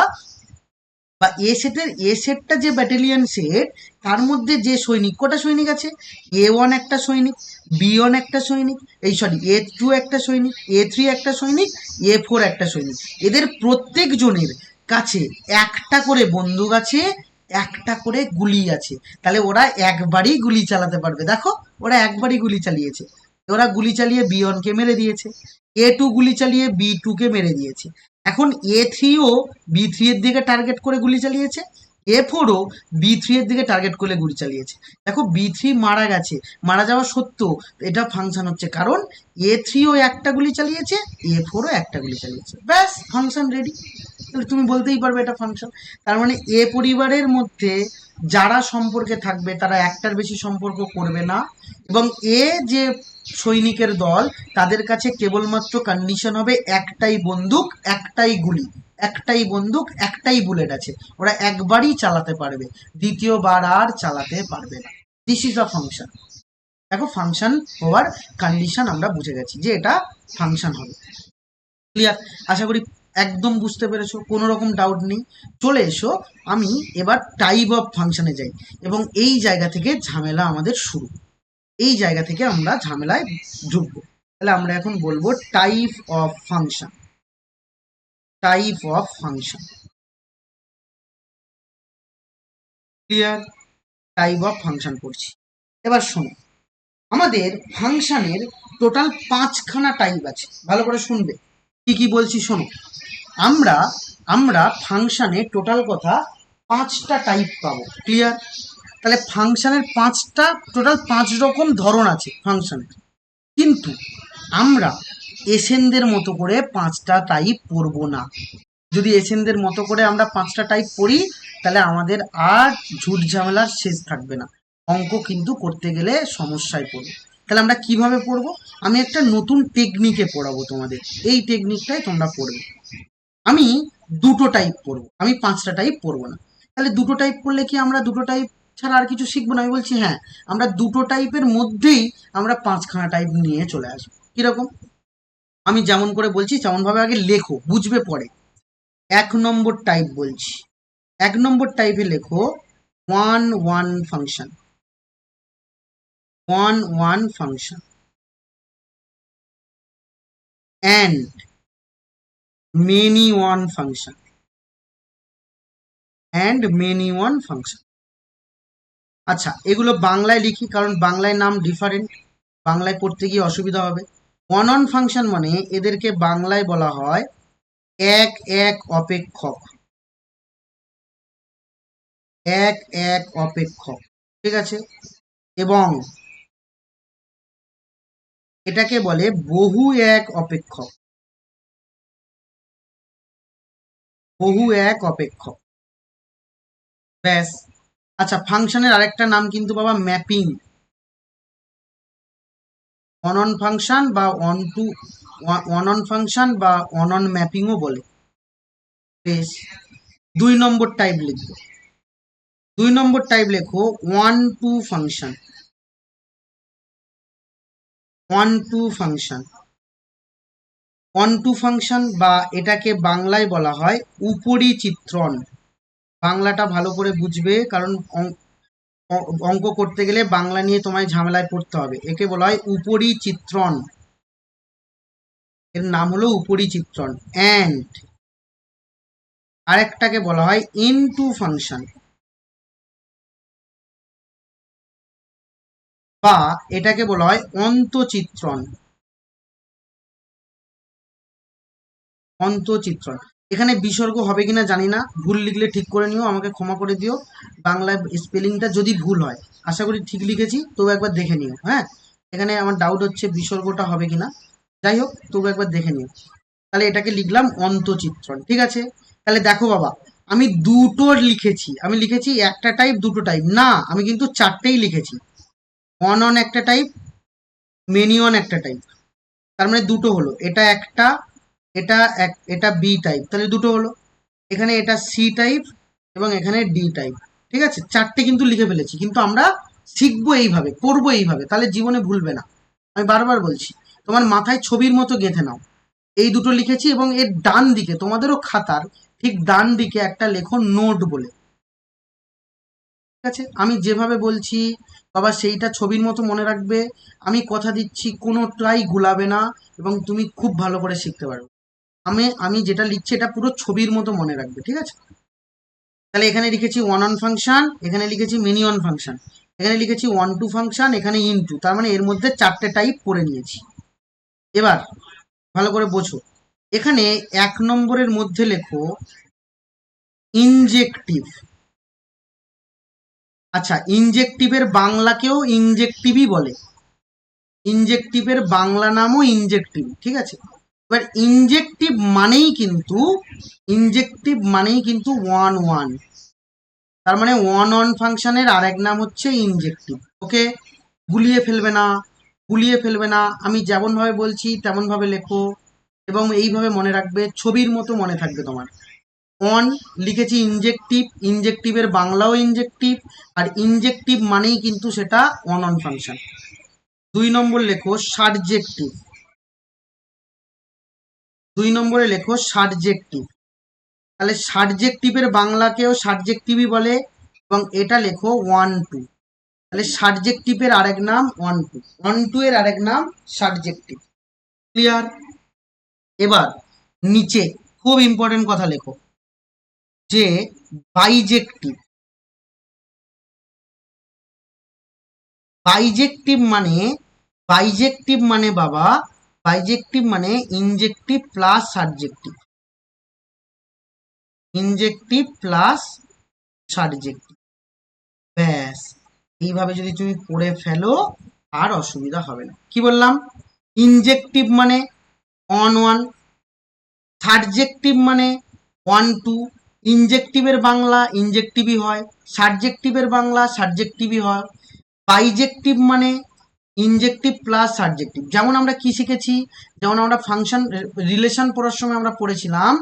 বা এ সেটটা যে ব্যাটালিয়ন সেট, তার মধ্যে যে সৈনিক, কটা সৈনিক আছে? এ1 একটা সৈনিক, বি1 একটা সৈনিক, এ2 একটা সৈনিক, এ3 একটা সৈনিক, এ4 একটা সৈনিক। এদের প্রত্যেক জনের কাছে একটা করে বন্দুক আছে, একটা করে গুলি আছে, তাহলে ওরা একবারই গুলি চালাতে পারবে। দেখো ওরা একবারই গুলি চালিয়েছে, ওরা গুলি চালিয়ে বি1-কে মেরে দিয়েছে, এ2 গুলি চালিয়ে বি2-কে মেরে দিয়েছে। এখন এ3ও বি3 এর দিকে টার্গেট করে গুলি চালিয়েছে, এ4ও বি3 এর দিকে টার্গেট করে গুলি চালিয়েছে। দেখো বি3 মারা গেছে, মারা যাওয়া সত্ত্বেও এটা ফাংশন হচ্ছে, কারণ এ3ও একটা গুলি চালিয়েছে, এ4ও একটা গুলি চালিয়েছে, ব্যাস ফাংশন রেডি। তাহলে তুমি বলতেই পারবে এটা ফাংশন। তার মানে এ পরিবারের মধ্যে যারা সম্পর্কে থাকবে তারা একটার বেশি সম্পর্ক করবে না, এবং এ যে সৈনিকের দল তাদের কাছে কেবলমাত্র কন্ডিশন হবে একটাই বন্দুক একটাই গুলি, একটাই বন্দুক একটাই বুলেট আছে, ওরা একবারই চালাতে পারবে, দ্বিতীয়বার আর চালাতে পারবে না। This is a function. দেখো ফাংশন হওয়ার কন্ডিশন আমরা বুঝে গেছি যে এটা ফাংশন হবে। ক্লিয়ার? আশা করি একদম বুঝতে পেরেছো, কোনো রকম ডাউট নেই। চলে এসো, আমি এবার টাইপ অফ ফাংশনে যাই, এবং এই জায়গা থেকে ঝামেলা আমাদের শুরু, এই জায়গা থেকে আমরা ঝামেলায় ঢুকবো। তাহলে আমরা এখন বলবো type of function. Type of function, clear? Type of function করছি। এবার শোনো, আমাদের ফাংশনের টোটাল 5খানা টাইপ আছে, ভালো করে শুনবে কি কি বলছি শোনো। আমরা আমরা ফাংশনে টোটাল কথা 5টা টাইপ পাবো, ক্লিয়ার? তাহলে ফাংশনের টোটাল 5 রকম ধরন আছে ফাংশনের, কিন্তু আমরা এসেনদের মতো করে 5টা টাইপ পড়বো না। যদি এসেনদের মতো করে আমরা 5টা টাইপ পড়ি তাহলে আমাদের আর ঝুট ঝামেলার শেষ থাকবে না, অঙ্ক কিন্তু করতে গেলে সমস্যায় পড়বে। তাহলে আমরা কিভাবে পড়বো? আমি একটা নতুন টেকনিকে পড়াবো তোমাদের, এই টেকনিকটাই তোমরা পড়বে। আমি দুটো টাইপ পড়বো, আমি 5টা টাইপ পড়বো না। তাহলে দুটো টাইপ পড়লে কি আমরা দুটো টাইপ ছাড়া আর কিছু শিখবো না? আমি বলছি হ্যাঁ, আমরা দুটো টাইপের মধ্যেই আমরা 5খানা টাইপ নিয়ে চলে আসবো। কিরকম? আমি যেমন করে বলছি তেমনভাবে আগে লেখো, বুঝবে পরে। 1 নম্বর টাইপ বলছি, 1 নম্বর টাইপে লেখো one function, one function and many one function, and many one function. আচ্ছা, এগুলো বাংলায় লিখি কারণ বাংলায় নাম ডিফারেন্ট, বাংলায় পড়তে গিয়ে অসুবিধা হবে। অন ফাংশন মানে এদেরকে বাংলায় বলা হয় এক এক অপেক্ষক, এক এক অপেক্ষক, ঠিক আছে? এবং এটাকে বলে বহু এক অপেক্ষক, বহু এক অপেক্ষক, ব্যাস। আচ্ছা, ফাংশনের আরেকটা নাম কিন্তু বাবা ম্যাপিং, অন ফাংশন বা অন ফাংশন বা অন ম্যাপিংও বলে, বেশ। 2 নম্বর টাইপ লিখবো, 2 নম্বর টাইপ লেখো two function, function, two function বা এটাকে বাংলায় বলা হয় উপরিচিত্রণ। বাংলাটা ভালো করে বুঝবে কারণ অঙ্ক করতে গেলে বাংলা নিয়ে তোমায় ঝামেলায় পড়তে হবে। একে বলা হয় উপরিচিত্রণ, এর নাম হলো উপরিচিত্রণ। অ্যান্ড আরেকটাকে বলা হয় ইনটু ফাংশন, বা এটাকে বলা হয় অন্তচিত্রণ, অন্তচিত্রণ। এখানে বিসর্গ হবে কিনা জানি না, ভুল লিখলে ঠিক করে নিও, আমাকে ক্ষমা করে দিও বাংলায় স্পেলিংটা যদি ভুল হয়। আশা করি ঠিক লিখেছি, তবু একবার দেখে নিও। হ্যাঁ, এখানে আমার ডাউট হচ্ছে বিসর্গটা হবে কিনা, যাই হোক তবু একবার দেখে নিও। তাহলে এটাকে লিখলাম অন্তচিত্রণ, ঠিক আছে? তাহলে দেখো বাবা, আমি দুটো লিখেছি, আমি লিখেছি একটা টাইপ দুটো টাইপ না, আমি কিন্তু 4টেই লিখেছি। অন একটা টাইপ, মেনি অন একটা টাইপ, তার মানে দুটো হলো। এটা একটা, এটা বি টাইপ, তাহলে দুটো হলো। এখানে এটা সি টাইপ এবং এখানে ডি টাইপ, ঠিক আছে? 4টে কিন্তু লিখে ফেলেছি, কিন্তু আমরা শিখবো এইভাবে, পড়বো এইভাবে, তাহলে জীবনে ভুলবে না। আমি বারবার বলছি, তোমার মাথায় ছবির মতো গেঁথে নাও। এই দুটো লিখেছি এবং এর ডান দিকে তোমাদেরও খাতার ঠিক ডান দিকে একটা লেখো নোট বলে, ঠিক আছে? আমি যেভাবে বলছি বাবা সেইটা ছবির মতো মনে রাখবে। আমি কথা দিচ্ছি কোনোটাই গুলাবে না এবং তুমি খুব ভালো করে শিখতে পারবে। আমি যেটা লিখছি এটা পুরো ছবির মতো মনে রাখবে, ঠিক আছে? তাহলে এখানে লিখেছি অন ফাংশন, এখানে লিখেছি মেনি অন ফাংশন, এখানে লিখেছি টু ফাংশন, এখানে ইনটু, তার মানে এর মধ্যে 4টে টাইপ করে নিয়েছি। এবার ভালো করে বোঝো, এখানে 1 নম্বরের মধ্যে লেখো ইনজেক্টিভ। আচ্ছা, ইনজেক্টিভের বাংলাকেও ইনজেক্টিভই বলে, ইনজেক্টিভের বাংলা নামও ইনজেক্টিভ, ঠিক আছে? এবার ইনজেক্টিভ মানেই কিন্তু ওয়ান তার মানে ওয়ান অন ফাংশনের আর এক নাম হচ্ছে ইনজেক্টিভ। ওকে, গুলিয়ে ফেলবে না, গুলিয়ে ফেলবে না, আমি যেমন ভাবে বলছি তেমন ভাবে লেখো এবং এইভাবে মনে রাখবে, ছবির মতো মনে থাকবে তোমার। অন লিখেছি ইনজেক্টিভ, ইনজেক্টিভের বাংলাও ইনজেক্টিভ, আর ইনজেক্টিভ মানেই কিন্তু সেটা অন অন ফাংশন। 2 নম্বর লেখো সাবজেক্টিভ, 2 নম্বরে লেখো সাবজেক্টিভ। তাহলে সাবজেক্টিভের বাংলাকেও সাবজেক্টিভই বলে, এবং এটা লেখো ওয়ান টু। তাহলে সাবজেক্টিভের আরেক নাম ওয়ান টু, ওয়ান টু এর আরেক নাম সাবজেক্টিভ। ক্লিয়ার? এবার নিচে খুব ইম্পর্টেন্ট কথা লেখো যে বাইজেক্টিভ। বাইজেক্টিভ মানে, বাইজেক্টিভ মানে বাবা, বাইজেক্টিভ মানে ইনজেক্টিভ প্লাস সাবজেক্টিভ, ইনজেক্টিভ প্লাস সাবজেক্টিভ। ব্যাস, এইভাবে যদি তুমি পড়ে ফেলো আর অসুবিধা হবে না। কি বললাম? ইনজেক্টিভ মানে অন ওয়ান, সাবজেক্টিভ মানে ওয়ান টু, ইনজেক্টিভের বাংলা ইনজেক্টিভই হয়, সাবজেক্টিভের বাংলা সাবজেক্টিভই হয়। বাইজেক্টিভ মানে ইনজেক্টিভ প্লাস সাবজেক্টিভ। যেমন আমরা কি শিখেছি, যেমন আমরা ফাংশন রিলেশন পড়ার সময় আমরা পড়েছিলাম,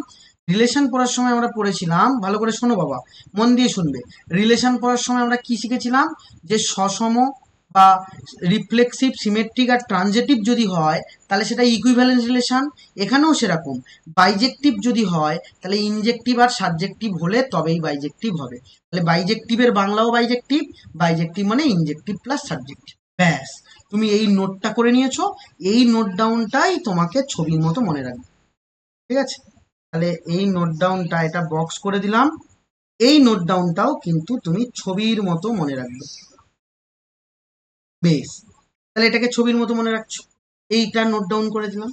রিলেশন পড়ার সময় আমরা পড়েছিলাম, ভালো করে শোনো বাবা, মন দিয়ে শুনবে। রিলেশন পড়ার সময় আমরা কি শিখেছিলাম, যে সসম বা রিফ্লেক্সিভ, সিমেট্রিক আর ট্রানজেটিভ যদি হয় তাহলে সেটা ইকুইভ্যালেন্স রিলেশন। এখানেও সেরকম, বাইজেক্টিভ যদি হয় তাহলে ইনজেক্টিভ আর সাবজেক্টিভ হলে তবেই বাইজেক্টিভ হবে। তাহলে বাইজেক্টিভের বাংলাও বাইজেক্টিভ, বাইজেক্টিভ মানে ইনজেক্টিভ প্লাস সাবজেক্টিভ। ব্যাস, তুমি এই নোটটা করে নিয়েছো, এই নোট ডাউনটাই তোমাকে ছবির মতো মনে রাখবে। ঠিক আছে? তাহলে এই নোট ডাউনটা, এটা বক্স করে দিলাম, এই নোট ডাউনটাও কিন্তু তুমি ছবির মতো মনে রাখবে। বেশ, তাহলে এটাকে ছবির মতো মনে রাখছো, এইটা নোট ডাউন করে দিলাম।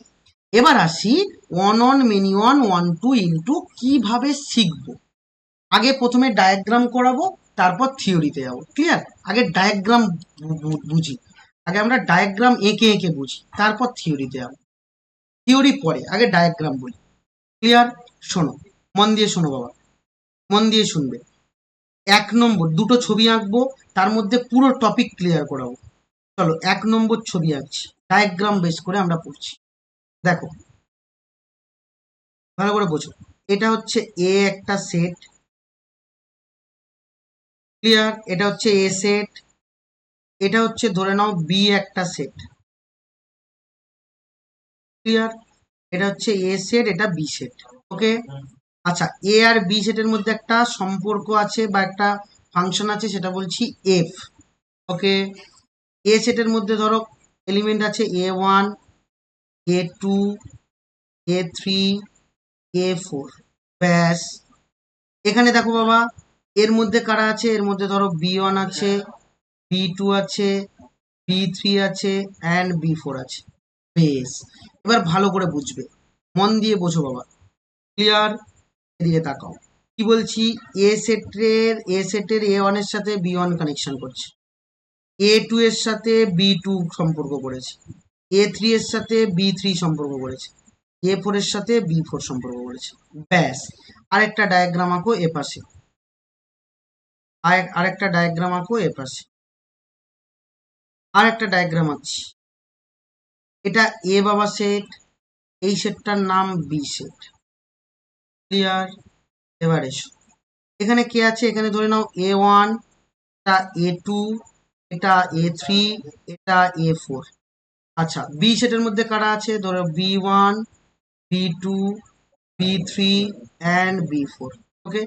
এবার আসি one on many one one to into কিভাবে শিখবো। আগে প্রথমে ডায়াগ্রাম করাবো, তারপর থিওরিতে যাবো। ক্লিয়ার? আগে ডায়াগ্রাম বুঝি, আগে আমরা ডায়াগ্রাম এঁকে এঁকে বুঝি, তারপর থিওরিতে যাবো। থিওরি পরে, আগে ডায়াগ্রাম বলি। ক্লিয়ার? শোনো, মন দিয়ে শোনো বাবা, মন দিয়ে শুনবে। 1 নম্বর, দুটো ছবি আঁকবো, তার মধ্যে পুরো টপিক ক্লিয়ার করাবো। চলো 1 নম্বর ছবি আঁকছি, ডায়াগ্রাম বেস করে আমরা পড়ছি। দেখো, ভালো করে বোঝো। এটা হচ্ছে এ একটা সেট। ক্লিয়ার? এটা হচ্ছে এ সেট, এটা হচ্ছে ধরে নাও বি একটা সেট। ক্লিয়ার? এটা হচ্ছে এ সেট, এটা বি সেট। ওকে, আচ্ছা, এ আর বি সেটের মধ্যে একটা সম্পর্ক আছে বা একটা ফাংশন আছে, সেটা বলছি এফ। ওকে, এ সেটের মধ্যে ধরো এলিমেন্ট আছে A1, A2, A3, A4। ব্যাস, এখানে দেখো বাবা, এর মধ্যে কারা আছে, এর মধ্যে ধরো B1 আছে, B2 আছে, B3 আছে অ্যান্ড B4 আছে। বেশ, এবার ভালো করে বুঝবে, মন দিয়ে বোঝো বাবা। ক্লিয়ার? এদিকে তাকাও, কি বলছি, এ সেটের A1 এর সাথে B1 কানেকশন করছে, A2 এর সাথে B2 সম্পর্ক করেছে, A3 এর সাথে B3 সম্পর্ক করেছে, A4 এর সাথে B4 সম্পর্ক করেছে। ব্যাস, আরেকটা ডায়াগ্রাম আঁকো এ পাশে, আরেকটা ডায়াগ্রাম আঁকো এ পাশে, আরেকটা ডায়াগ্রাম আঁকছি। এটা এ বাবা সেট, এই সেটটার নাম বি সেট। ক্লিয়ার? এবার এসো, এখানে কে আছে, এখানে ধরে নাও A1, এটা A2, এটা A3, এটা A4। আচ্ছা, বি সেটের মধ্যে কারা আছে, ধরো B1, B2, B3 and B4। ওকে,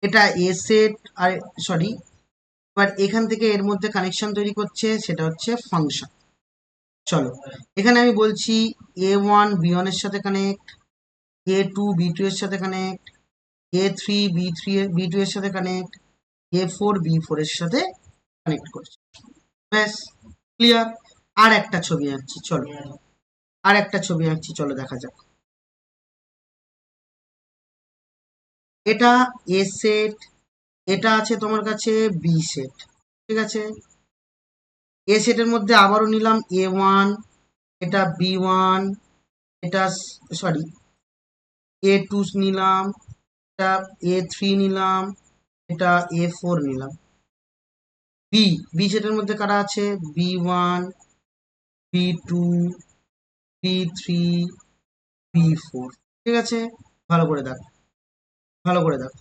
এটা এ সেট। আর সরি, এবার এখান থেকে এর মধ্যে কানেকশন তৈরি করছে, সেটা হচ্ছে ফাংশন। চলো, এখানে আমি বলছি A1 B1 এর সাথে কানেক্ট, A2 B2 এর সাথে কানেক্ট, A3 B2 এর সাথে কানেক্ট, A4 B4 এর সাথে কানেক্ট করছে। ব্যাস, ক্লিয়ার? আর একটা ছবি আঁকছি, চলো, আর একটা ছবি আঁকছি, চলো দেখা যাক। এটা এ সেট, এটা আছে তোমার কাছে বি সেট। ঠিক আছে, এ সেটের মধ্যে আবারও নিলাম A1, এটা B1, এটা সরি A2 নিলাম, এটা A3 নিলাম, এটা A4 নিলাম। বি বি সেটের মধ্যে কারা আছে? B1, B2, B3, B4। ঠিক আছে, ভালো করে দেখো, ভালো করে দেখো।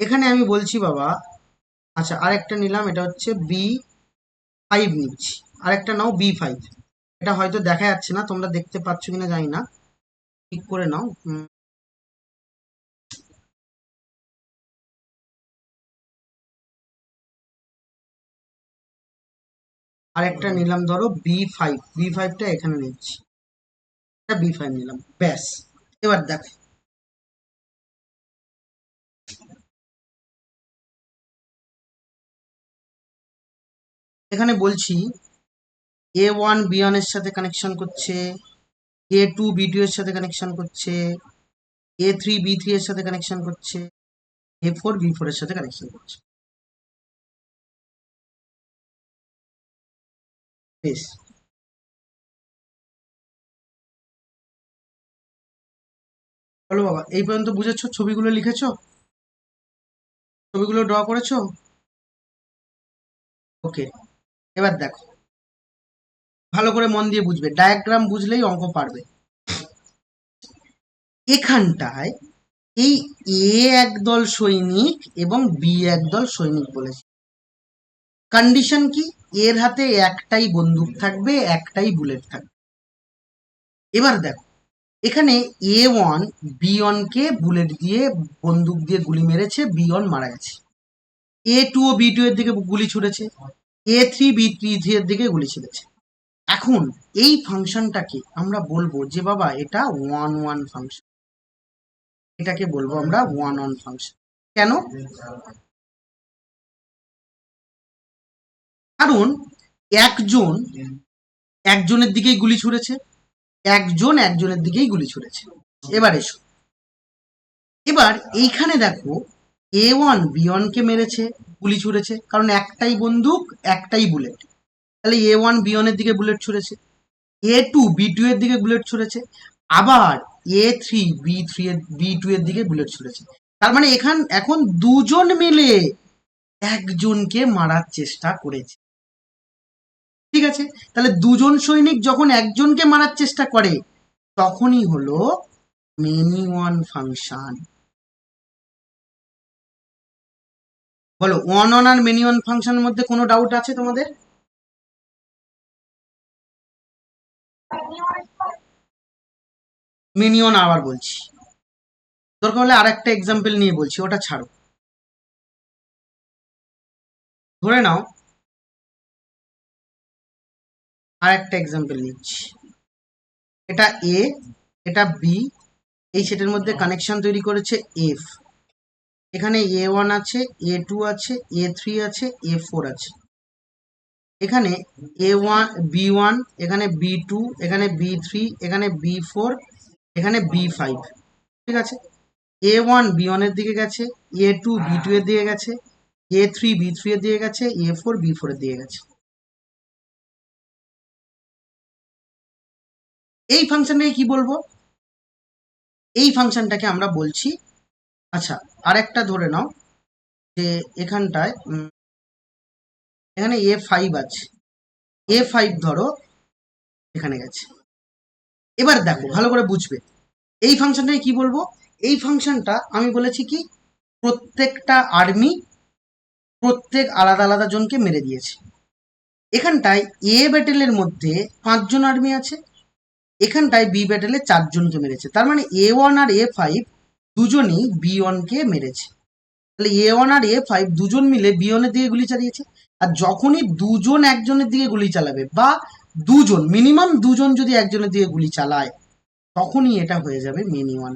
এখানে আমি বলছি বাবা, আচ্ছা আরেকটা নিলাম, এটা হচ্ছে B5 নিচ্ছি। আরেকটা নাও B5। এটা হয়তো দেখা যাচ্ছে না, তোমরা দেখতে পাচ্ছ কিনা জানি না, ঠিক করে নাও। আরেকটা নিলাম ধরো B5, B5টা এখানে নিচ্ছি, এটা B5 নিলাম, ব্যাস। এবার দেখো, এখানে বলছি A1 B1 এর সাথে কানেকশন করছে, A2 B2 এর সাথে কানেকশন করছে, A3 B3 এর সাথে কানেকশন করছে, A4 B4 এর সাথে কানেকশন করছে। বেশ, বলো বাবা, এই পর্যন্ত বুঝেছো? ছবিগুলো লিখেছো? ছবিগুলো ড্র করেছো? ওকে, এবার দেখো, ভালো করে মন দিয়ে বুঝবে, ডায়াগ্রাম বুঝলেই অঙ্ক পারবে। এখানটায় এই এ একদল সৈনিক এবং বি একদল সৈনিক বলেছে। কন্ডিশন কি? এর হাতে একটাই বন্দুক থাকবে, একটাই বুলেট থাকবে। এবার দেখো, এখানে A1 B1 কে বুলেট দিয়ে, বন্দুক দিয়ে গুলি মেরেছে, B1 মারা গেছে। A2 ও B2 এর দিকে গুলি ছুড়েছে, A3 B3 এর দিকে গুলি ছুড়েছে। এখন এই ফাংশনটাকে আমরা বলবো যে বাবা এটা ওয়ান ওয়ান ফাংশন। এটাকে বলবো আমরা ওয়ান ওয়ান ফাংশন। কেন? কারণ একজন একজনের দিকেই গুলি ছুড়েছে, একজন একজনের দিকেই গুলি ছুড়েছে। এবার এসো, এবার এইখানে দেখো A1 B1 কে মেরেছে, গুলি ছুড়েছে, কারণ একটাই বন্দুক, একটাই বুলেট। তাহলে A1 B1 এর দিকে বুলেট ছুড়েছে, A2 B2 এর দিকে বুলেট ছুড়েছে, আবার A3 B2 এর দিকে বুলেট ছুড়েছে। তার মানে এখন দুজন মিলে একজনকে মারার চেষ্টা করেছে। ঠিক আছে, তাহলে দুজন সৈনিক যখন একজনকে মারার চেষ্টা করে, তখনই হলো মেনি ওয়ান ফাংশন। বলো, ওয়ান ওয়ান আর মেনি ওয়ান ফাংশনের মধ্যে কোনো ডাউট আছে তোমাদের? মেনি ওয়ান আবার বলছি, দরকার হলে আর একটা এক্সাম্পল নিয়ে বলছি, ওটা ছাড়ো। ধরে নাও আর একটা এক্সাম্পল নিচ্ছি, এটা এ, এটা বি, এই সেটের মধ্যে কানেকশন তৈরি করেছে এফ। এখানে A1 আছে, A2 আছে, A3 আছে, A4 আছে। এখানে B1, এখানে B2, এখানে B3, এখানে B4, এখানে B5। ঠিক আছে, A1 B1 এর দিকে গেছে, A2 B2 এর দিকে গেছে, A3 B3 এর দিকে গেছে, A4 B4 এর দিকে গেছে। এই ফাংশনটাকে কি বলবো? এই ফাংশনটাকে আমরা বলছি, আচ্ছা আরেকটা ধরে নাও যে এখানটায় এখানে A5 আছে, A5 ধরো এখানে গেছে। এবার দেখো, ভালো করে বুঝবে, এই ফাংশনটাকে কি বলবো? এই ফাংশনটা আমি বলেছি কি, প্রত্যেকটা আর্মি প্রত্যেক আলাদা আলাদা জনকে মেরে দিয়েছে। এখানটায় এ ব্যাটেলের মধ্যে 5 জন আর্মি আছে, এখানটায় বি ব্যাটেলে 4 জনকে মেরেছে। তার মানে A1 আর A5 দুজনেই B1 কে মেরেছে। তাহলে A1 আর A5 দুজন মিলে B1 এর দিকে গুলি চালিয়েছে। আর যখনই দুজন একজনের দিকে গুলি চালাবে, বা দুজন মিনিমাম দুজন যদি একজনের দিকে গুলি চালায়, তখনই এটা হয়ে যাবে মেনি ওয়ান।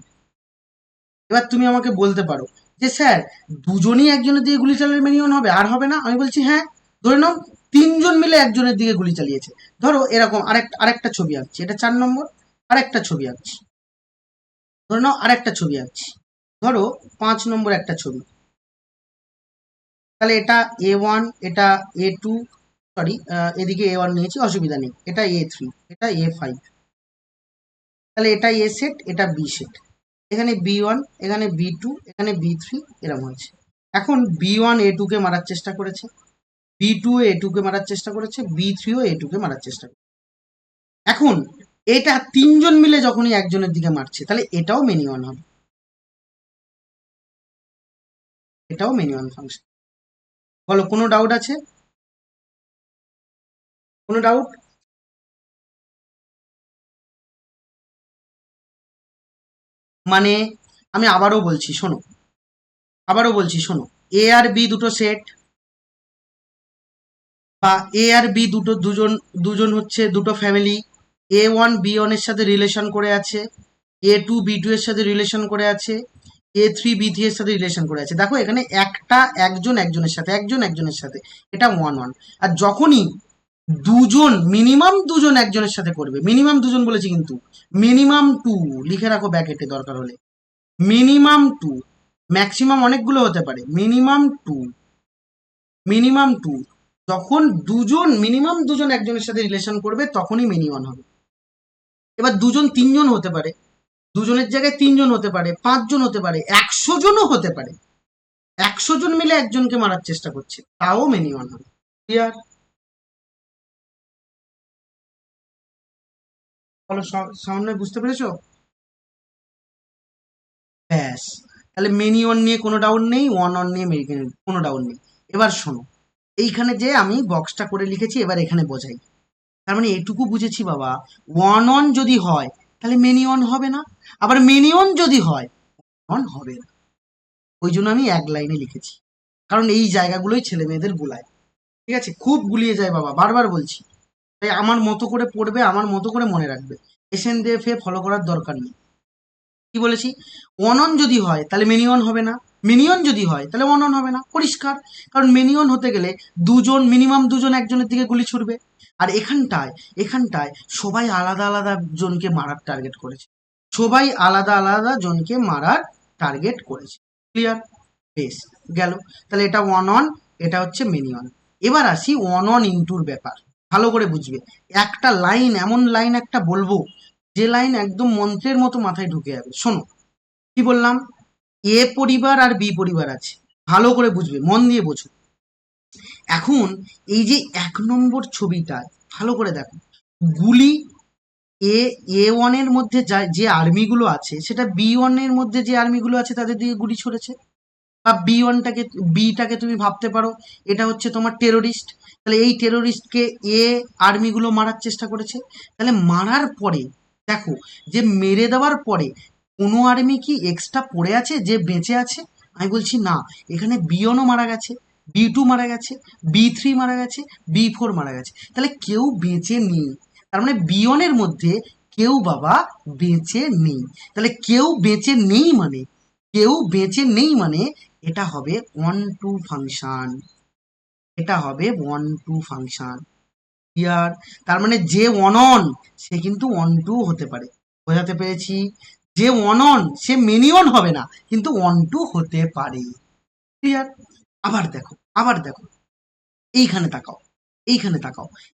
এবার তুমি আমাকে বলতে পারো যে স্যার, দুজনই একজনের দিকে গুলি চালালে মেনি ওয়ান হবে, আর হবে না? আমি বলছি হ্যাঁ, ধরে নাও 3জন মিলে একজনের দিকে গুলি চালিয়েছে। ধরো এরকম আরেকটা ছবি আঁকছি, এটা 4 নম্বর। আরেকটা ছবি আঁকছি, ধরে নাও আরেকটা ছবি আঁকছি, ধরো 5 নম্বর একটা ছবি। তাহলে এটা A1, এটা A2, সরি এদিকে A1 নিয়েছি, অসুবিধা নেই, এটা A3, এটা A5। তাহলে এটা এ সেট, এটা বি সেট, এখানে B1, এখানে B2, এখানে B3, এরকম হয়েছে। এখন B1 A2 কে মারার চেষ্টা করেছে, B2 A2 কে মারার চেষ্টা করেছে, B3 ও A2 কে মারার চেষ্টা করেছে। এখন এটা তিনজন মিলে যখনই একজনের দিকে মারছে, তাহলে এটাও মেনি ওয়ান হবে, এটাও মেনি ওয়ান ফাংশন। বলো, কোনো ডাউট আছে? কোনো ডাউট? মানে আমি আবারও বলছি শোনো, এ আর বি দুটো সেট, বা এ আর বি দুজন দুজন হচ্ছে দুটো ফ্যামিলি, A1 B1 এর সাথে রিলেশন করে আছে, A2 B2 এর সাথে রিলেশন করে আছে, A3 B3 এর সাথে রিলেশন করে আছে। দেখো এখানে একজন একজনের সাথে, এটা 1 1। আর যখনই মিনিমাম দুজন একজনের সাথে করবে, মিনিমাম দুজন বলেছি কিন্তু, মিনিমাম 2 লিখে রাখো ব্যাকেটে দরকার হলে, মিনিমাম 2, ম্যাক্সিমাম অনেকগুলো হতে পারে, মিনিমাম 2, যখন মিনিমাম দুজন একজনের সাথে রিলেশন করবে তখনই মেনি ওয়ান হবে। এবার দুজন তিনজন হতে পারে, দুজনের জায়গায় তিনজন হতে পারে, 5 জন হতে পারে, 100 জনও হতে পারে, 100 জন মিলে একজনকে মারার চেষ্টা করছে, তাও মেনি ওয়ান হবে। ক্লিয়ার? বলো, সামনে বুঝতে পেরেছো? ব্যাস, তাহলে মেনি ওয়ান নিয়ে কোনো ডাউট নেই, ওয়ান ওয়ান নিয়ে কোনো ডাউট নেই। এবার শোনো, এইখানে যে আমি বক্সটা করে লিখেছি, এবার এখানে বোঝাই। তার মানে এটুকু বুঝেছি বাবা, ওয়ান অন যদি হয় তাহলে মেনি অন হবে না, আবার মেনি অন যদি হয় অন হবে না। ওই জন্য আমি এক লাইনে লিখেছি, কারণ এই জায়গাগুলোই ছেলে মেয়েদের গুলায়। ঠিক আছে, খুব গুলিয়ে যায় বাবা, বারবার বলছি। তাই আমার মতো করে পড়বে, আমার মতো করে মনে রাখবে, SNDF ফলো করার দরকার নেই। কি বলেছি? ওয়ান অন যদি হয় তাহলে মেনি অন হবে না, মিনিয়ন যদি হয় তাহলে ওয়ান অন হবে না, পরিষ্কার। কারণ মিনিয়ন হতে গেলে মিনিমাম দুজন একজনের দিকে গুলি ছুড়বে। আর এখানটায় সবাই আলাদা আলাদা জনকে মারার টার্গেট করেছে, সবাই আলাদা আলাদা জনকে মারার টার্গেট করেছে। ক্লিয়ার? বেশ, গেল। তাহলে এটা ওয়ান অন, এটা হচ্ছে মিনিয়ন। এবার আসি ওয়ান অন ইনটুর ব্যাপার, ভালো করে বুঝবে। একটা লাইন, এমন লাইন একটা বলবো, যে লাইন একদম মন্ত্রের মতো মাথায় ঢুকে যাবে। শোনো, কি বললাম? এ পরিবার আর বি পরিবার আছে, ভালো করে বুঝবে, মন দিয়ে বোঝো। এখন এই যে 1 নম্বর ছবিটা ভালো করে দেখো, গুলি এ A1 এর মধ্যে যে আর্মিগুলো আছে, সেটা B1 এর মধ্যে যে আর্মিগুলো আছে তাদের দিকে গুলি ছুড়েছে। বা বিটাকে তুমি ভাবতে পারো এটা হচ্ছে তোমার টেরোরিস্ট, তাহলে এই টেরোরিস্টকে আর্মিগুলো মারার চেষ্টা করেছে। তাহলে মারার পরে দেখো, যে মেরে দেওয়ার পরে কোনো আর্মি কি এক্সট্রা পড়ে আছে যে বেঁচে আছে? আমি বলছি না, এখানে B1ও মারা গেছে, B2 মারা গেছে, B3 মারা গেছে, B4 মারা গেছে, তাহলে কেউ বেঁচে নেই। তার মানে B1 এর মধ্যে কেউ বাবা বেঁচে নেই। তাহলে কেউ বেঁচে নেই মানে এটা হবে ওয়ান টু ফাংশন, এটা হবে ওয়ান টু ফাংশন। ক্লিয়ার? তার মানে যে ওয়ান অন সে কিন্তু ওয়ান টু হতে পারে, বোঝাতে পেরেছি? যে one on say many on হবে না, কিন্তু ওয়ান টু হতে পারে। ক্লিয়ার? আবার দেখো, এইখানে তাকাও,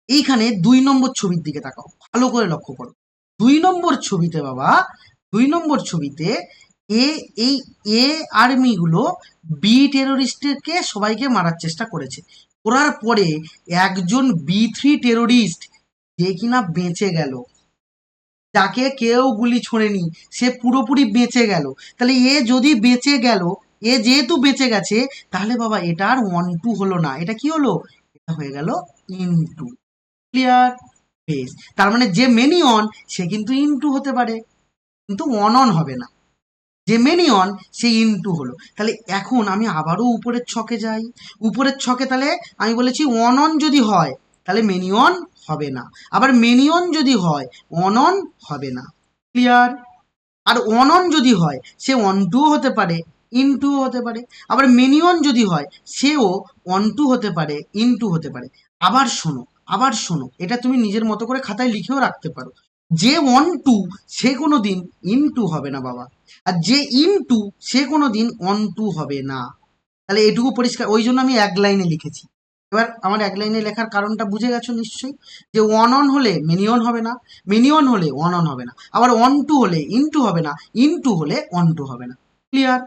এইখানে 2 নম্বর ছবির দিকে তাকাও, ভালো করে লক্ষ্য করো। 2 নম্বর ছবিতে বাবা, 2 নম্বর ছবিতে এ এই এ আর্মিগুলো বি টেরোরিস্টকে সবাইকে মারার চেষ্টা করেছে, করার পরে একজন B3 টেরোরিস্ট যে কিনা বেঁচে গেল, যাকে কেউ গুলি ছোঁড়েনি, সে পুরোপুরি বেঁচে গেল। তাহলে যদি বেঁচে গেল, যেহেতু বেঁচে গেছে, তাহলে বাবা এটা আর ওয়ান টু হলো না, এটা কি হলো? এটা হয়ে গেল ইনটু। ক্লিয়ার? বেশ, তার মানে যে মেনি অন সে কিন্তু ইনটু হতে পারে, কিন্তু ওয়ান অন হবে না। যে মেনি অন সে ইনটু হলো। তাহলে এখন আমি আবারও উপরের ছকে যাই, উপরের ছকে তাহলে আমি বলেছি ওয়ান অন যদি হয় তাহলে মেনি অন হবে না, আবার মেনি অন যদি হয় অন অন হবে না। ক্লিয়ার? আর ওয়ান অন যদি হয় সে ওয়ান টু হতে পারে, ইনটু হতে পারে, আবার মেনি অন যদি হয় সেও ওয়ান টু হতে পারে, ইনটু হতে পারে। আবার শোনো, এটা তুমি নিজের মতো করে খাতায় লিখেও রাখতে পারো। যে ওয়ান টু সে কোনো দিন ইনটু হবে না বাবা, আর যে ইনটু সে কোনো দিন ওয়ান টু হবে না। তাহলে এটুকু পরিষ্কার, ওই জন্য আমি এক লাইনে লিখেছি। এবার আমার এক লাইনে লেখার কারণটা বুঝে গেছো নিশ্চয়ই, যে ওয়ান অন হলে মেনি অন হবে না, মেনি অন হলে ওয়ান অন হবে না, আবার ওয়ান টু হলে ইনটু হবে না, ইনটু হলে ওয়ান টু হবে না। ক্লিয়ার?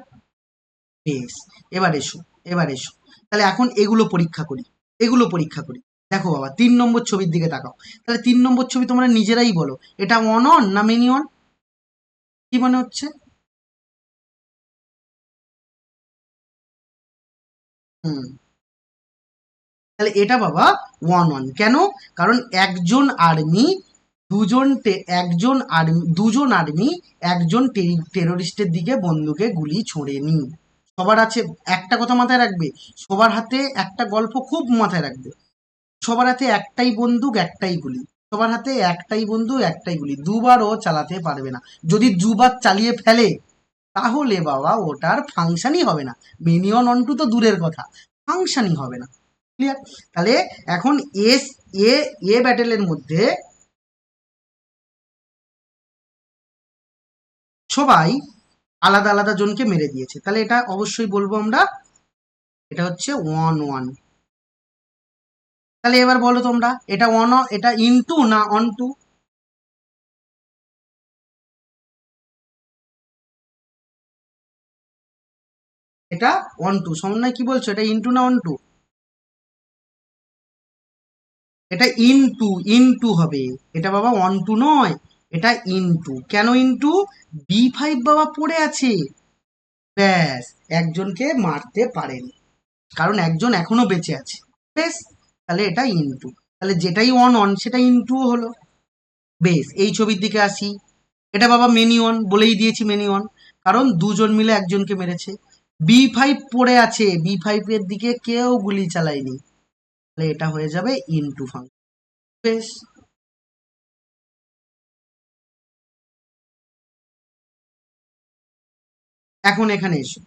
বেশ, এবার এসো, এবার এসো, তাহলে এখন এগুলো পরীক্ষা করি, এগুলো পরীক্ষা করি। দেখো বাবা 3 নম্বর ছবির দিকে তাকাও। তাহলে 3 নম্বর ছবি তোমরা নিজেরাই বলো, এটা অন অন না মেনি অন? কি মনে হচ্ছে? হুম, তাহলে এটা বাবা ওয়ান ওয়ান। কেন? কারণ একজন আর্মি দুজন আর্মি একজন টেরোরিস্টের দিকে বন্দুকে গুলি ছোড়েনি। সবার আছে, একটা কথা মাথায় রাখবে, সবার হাতে একটা গল্প খুব মাথায় রাখবে, সবার হাতে একটাই বন্দুক একটাই গুলি, সবার হাতে একটাই বন্দুক একটাই গুলি, দুবারও চালাতে পারবে না। যদি দুবার চালিয়ে ফেলে তাহলে বাবা ওটার ফাংশনই হবে না। মিনিয়ন অন টু তো দূরের কথা, ফাংশনই হবে না। ক্লিয়ার? তাহলে এখন এস এ এ ব্যাটেলের মধ্যে সবাই আলাদা আলাদা জনকে মেরে দিয়েছে, তাহলে এটা অবশ্যই বলবো আমরা এটা হচ্ছে ওয়ান ওয়ান। তাহলে এবার বলো তোমরা, এটা এটা ইনটু না অন টু? এটা অন টু। সমন্বয় কি বলছো, এটা ইনটু না অন টু? এটা ইনটু, ইনটু হবে। এটা বাবা ওয়ান টু নয়, এটা ইনটু। কেন ইনটু? B5 বাবা পড়ে আছে, ব্যাস, একজনকে মারতে পারেনি, কারণ একজন এখনো বেঁচে আছে। বেশ, তাহলে এটা ইনটু। তাহলে যেটাই অন অন সেটা ইনটু হলো। বেশ, এই ছবির দিকে আসি। এটা বাবা মেনি ওয়ান, বলেই দিয়েছি মেনি ওয়ান, কারণ দুজন মিলে একজনকে মেরেছে। B5 পড়ে আছে, B5 এর দিকে কেউ গুলি চালায়নি, তাহলে এটা হয়ে যাবে ইনটু ফাংশন। বেশ, এখন এখানে এসো,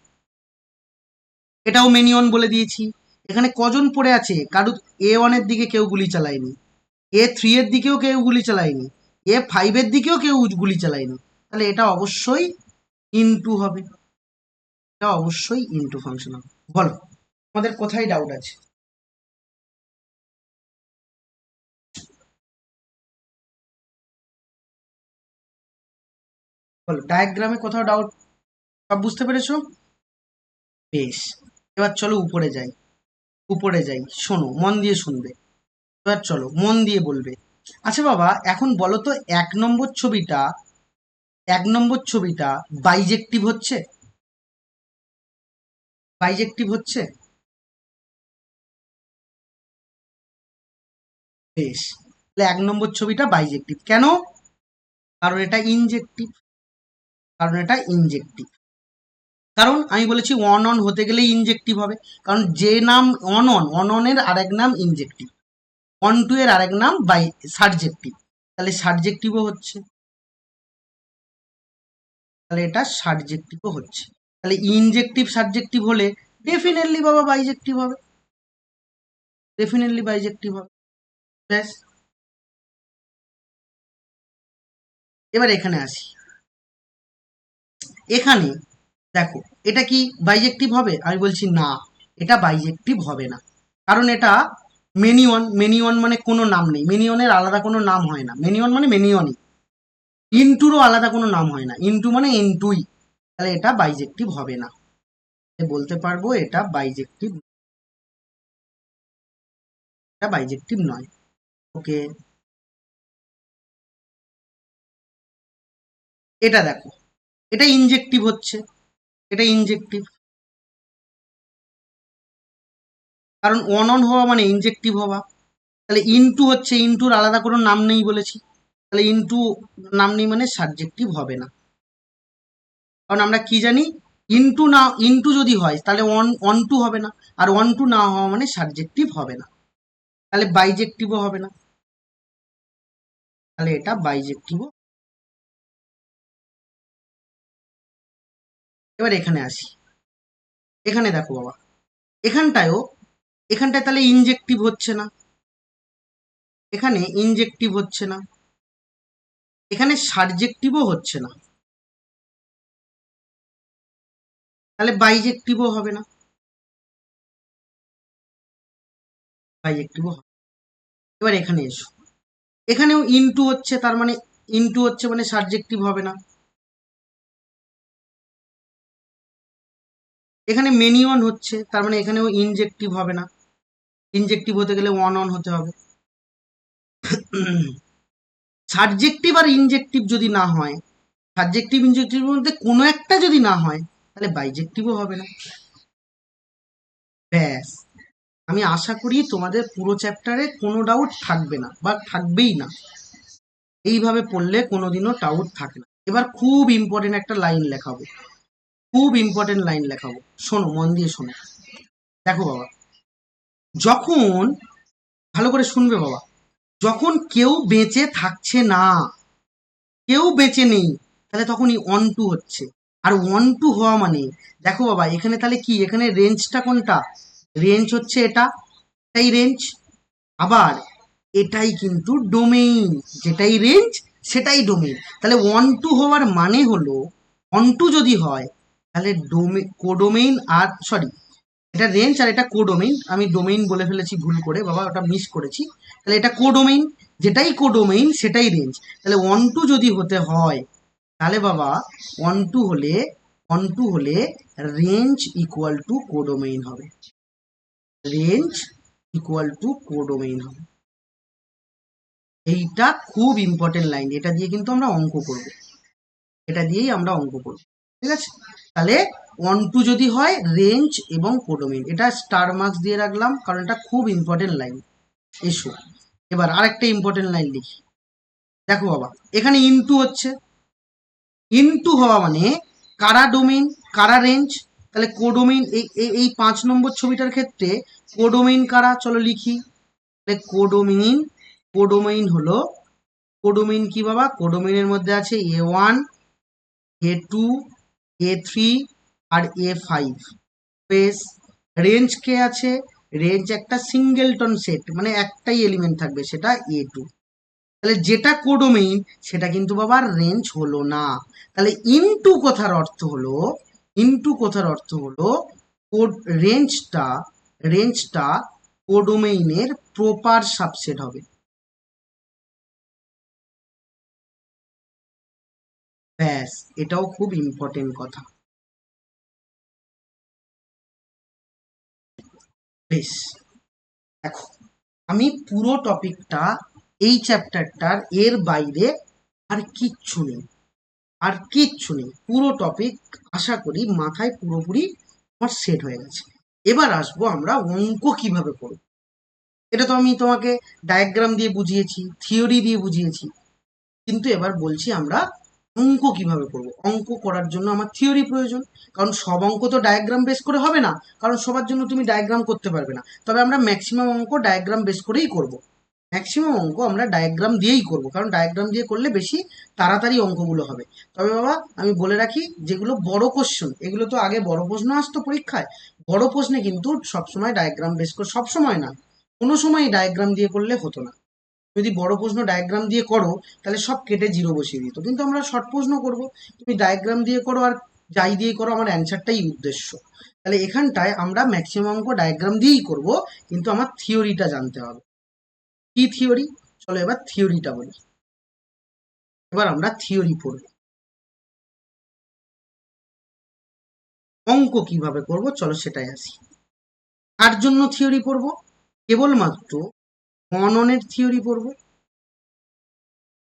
এটাও মেনি ওয়ান বলে দিয়েছি। এখানে কজন পড়ে আছে? কারো A1 এর দিকে কেউ গুলি চালায়নি, A3 এর দিকেও কেউ গুলি চালায়নি, A5 এর দিকেও কেউ গুলি চালায়নি, তাহলে এটা অবশ্যই ইনটু হবে, এটা অবশ্যই ইনটু ফাংশন হবে। বলো, আমাদের কোথায় ডাউট আছে? বলো, ডায়াগ্রামে কোথাও ডাউট? সব বুঝতে পেরেছো? বেশ, এবার চলো উপরে যাই, উপরে যাই, শোনো মন দিয়ে শুনবে, এবার চলো মন দিয়ে বলবে। আচ্ছা বাবা, এখন বলো তো, 1 নম্বর ছবিটা বাইজেক্টিভ হচ্ছে? বাইজেক্টিভ হচ্ছে? বেশ, তাহলে 1 নম্বর ছবিটা বাইজেক্টিভ। কেন? কারণ এটা ইনজেক্টিভ, কারণ এটা ইনজেক্টিভ। কারণ আমি বলেছি ওয়ান অন হতে গেলেই ইনজেক্টিভ হবে, কারণ যে নাম অন অনের আরেক নাম ইনজেক্টিভ, অন টু এর আরেক নাম বাই সাবজেক্টিভ, তাহলে সাবজেক্টিভও হচ্ছে, তাহলে এটা সাবজেক্টিভও হচ্ছে। তাহলে ইনজেক্টিভ সাবজেক্টিভ হলে ডেফিনেটলি বাবা বাইজেক্টিভ হবে, ডেফিনেটলি বাইজেক্টিভ হবে। ব্যাস, এবার এখানে আসি। এখানে দেখো, এটা কি বাইজেক্টিভ হবে? আমি বলছি না, এটা বাইজেক্টিভ হবে না, কারণ এটা মেনিয়ন। মেনিয়ন মানে কোনো নাম নেই, মেনিয়নের আলাদা কোনো নাম হয় না, মেনিয়ন মানে মেনিয়নই। ইনটুরও আলাদা কোনো নাম হয় না, ইনটু মানে ইনটুই, তাহলে এটা বাইজেক্টিভ হবে না। বলতে পারবো এটা বাইজেক্টিভ, এটা বাইজেক্টিভ নয়। ওকে, এটা দেখো, এটা ইনজেক্টিভ হচ্ছে, এটা ইনজেক্টিভ, কারণ অন অন হওয়া মানে ইনজেক্টিভ হওয়া। তাহলে ইনটু হচ্ছে, ইনটুর আলাদা কোনো নাম নেই বলেছি, তাহলে ইনটু নাম নেই মানে সাবজেক্টিভ হবে না। কারণ আমরা কি জানি, ইনটু না, ইনটু যদি হয় তাহলে ওয়ান ওয়ান টু হবে না, আর ওয়ান টু না হওয়া মানে সাবজেক্টিভ হবে না, তাহলে বাইজেক্টিভও হবে না, তাহলে এটা বাইজেক্টিভও। এবার এখানে আসি, এখানে দেখো বাবা, এখানটায়ও, এখানটায় তাহলে ইনজেক্টিভ হচ্ছে না, এখানে ইনজেক্টিভ হচ্ছে না, এখানে সাবজেক্টিভও হচ্ছে না, তাহলে বাইজেক্টিভও হবে না, বাইজেক্টিভও হবে। এবার এখানে এসো, এখানেও ইনটু হচ্ছে, তার মানে ইনটু হচ্ছে মানে সাবজেক্টিভ হবে না, এখানে মেনি অন হচ্ছে, তার মানে এখানেও ইনজেক্টিভ হবে না, ইনজেক্টিভ হতে গেলে ওয়ান অন হতে হবে। সাবজেক্টিভ আর ইনজেক্টিভ যদি না হয়, সাবজেক্টিভ ইনজেক্টিভের মধ্যে কোনো একটা যদি না হয়, তাহলে বাইজেক্টিভও হবে না। ব্যাস, আমি আশা করি তোমাদের পুরো চ্যাপ্টারে কোনো ডাউট থাকবে না বা থাকবেই না। এইভাবে পড়লে কোনোদিনও ডাউট থাকে না। এবার খুব ইম্পর্টেন্ট একটা লাইন লেখাবো, খুব ইম্পর্টেন্ট লাইন লেখাবো, শোনো, মন দিয়ে শোনো। দেখো বাবা, যখন, ভালো করে শুনবে বাবা, যখন কেউ বেঁচে থাকছে না, কেউ বেঁচে নেই, তাহলে তখনই অন টু হচ্ছে। আর ওয়ান টু হওয়া মানে, দেখো বাবা এখানে তাহলে কি, এখানে রেঞ্জটা কোনটা, রেঞ্জ হচ্ছে এটা, এটাই রেঞ্জ। আবার এটাই কিন্তু ডোমেইন, যেটাই রেঞ্জ সেটাই ডোমেইন। তাহলে ওয়ান টু হওয়ার মানে হলো, ওয়ান টু যদি হয় তাহলে কোডোমেইন, আর সরি, এটা রেঞ্জ আর এটা কোডোমেইন, আমি ডোমেইন বলে ফেলেছি ভুল করে বাবা, ওটা মিস করেছি। তাহলে এটা কোডোমেইন, যেটাই কোডোমেইন সেটাই রেঞ্জ। তাহলে ওয়ান টু যদি হতে হয়, তাহলে বাবা ওয়ান টু হলে রেঞ্জ ইকুয়াল টু কোডোমেইন হবে, রেঞ্জ ইকুয়াল টু কোডোমেইন হবে। এইটা খুব ইম্পর্টেন্ট লাইন, এটা দিয়ে কিন্তু আমরা অঙ্ক করব, এটা দিয়েই আমরা অঙ্ক করব, ঠিক আছে? তাহলে ওয়ান টু যদি হয় রেঞ্জ এবং কোডোমেইন, এটা স্টার মার্কস দিয়ে রাখলাম কারণ এটা খুব ইম্পর্টেন্ট লাইন। এসো এবার আরেকটা ইম্পর্টেন্ট লাইন লিখি। দেখো বাবা, এখানে ইনটু হচ্ছে, ইনটু হওয়া মানে কারা ডোমেইন কারা রেঞ্জ, তাহলে কোডোমেইন, এই 5 নম্বর ছবিটার ক্ষেত্রে কোডোমেইন কারা, চলো লিখি। তাহলে কোডোমেইন হলো, কোডোমেইন কি বাবা, কোডোমেইনের মধ্যে আছে A1, A2, A3 আর A5। বেশ, রেঞ্জ কে আছে, রেঞ্জ একটা সিঙ্গেলটন সেট, মানে একটাই এলিমেন্ট থাকবে, সেটা A2। তাহলে যেটা কোডোমেইন সেটা কিন্তু বাবা রেঞ্জ হলো না। তাহলে ইনটু কথার অর্থ হলো, ইনটু কথার অর্থ হলো কোড, রেঞ্জটা কোডোমেইনের প্রপার সাবসেট হবে। ব্যাস, এটাও খুব ইম্পর্টেন্ট কথা। বেশ, দেখো, আমি পুরো টপিকটা, এই চ্যাপ্টারটার এর বাইরে আর কিচ্ছু নেই, আর কিচ্ছু নেই, পুরো টপিক আশা করি মাথায় পুরোপুরি আমার সেট হয়ে গেছে। এবার আসবো আমরা অঙ্ক কিভাবে করব। এটা তো আমি তোমাকে ডায়াগ্রাম দিয়ে বুঝিয়েছি, থিওরি দিয়ে বুঝিয়েছি, কিন্তু এবার বলছি আমরা অঙ্ক কিভাবে করব। অঙ্ক করার জন্য আমার থিওরি প্রয়োজন, কারণ সব অঙ্ক তো ডায়াগ্রাম বেস করে হবে না, কারণ সবার জন্য তুমি ডায়াগ্রাম করতে পারবে না। তবে আমরা ম্যাক্সিমাম অঙ্ক ডায়াগ্রাম বেস করেই করব, ম্যাক্সিমাম অঙ্ক আমরা ডায়াগ্রাম দিয়েই করব, কারণ ডায়াগ্রাম দিয়ে করলে বেশি তাড়াতাড়ি অঙ্কগুলো হবে। তবে বাবা আমি বলে রাখি, যেগুলো বড় কোশ্চেন, এগুলো তো আগে বড় প্রশ্ন আসতো পরীক্ষায়, বড় প্রশ্নে কিন্তু সবসময় ডায়াগ্রাম বেস করে, সবসময় না, কোনো সময় ডায়াগ্রাম দিয়ে করলে হতো না। যদি বড় প্রশ্ন ডায়াগ্রাম দিয়ে করো তাহলে সব কেটে জিরো বসিয়ে দিত, কিন্তু আমরা শর্ট প্রশ্ন করব, তুমি ডায়াগ্রাম দিয়ে করো আর যাই দিয়ে করো, আমার অ্যান্সারটাই উদ্দেশ্য। তাহলে এখানটায় আমরা ম্যাক্সিমাম অঙ্ক ডায়াগ্রাম দিয়েই করব, কিন্তু আমার থিওরিটা জানতে হবে। কি থিওরি, চলো এবার থিওরিটা বলি। এবার আমরা থিওরি পড়ব, অঙ্ক কিভাবে করব চলো সেটাই আসি। তার জন্য থিওরি পড়ব, কেবলমাত্র গণনের থিওরি পড়ব,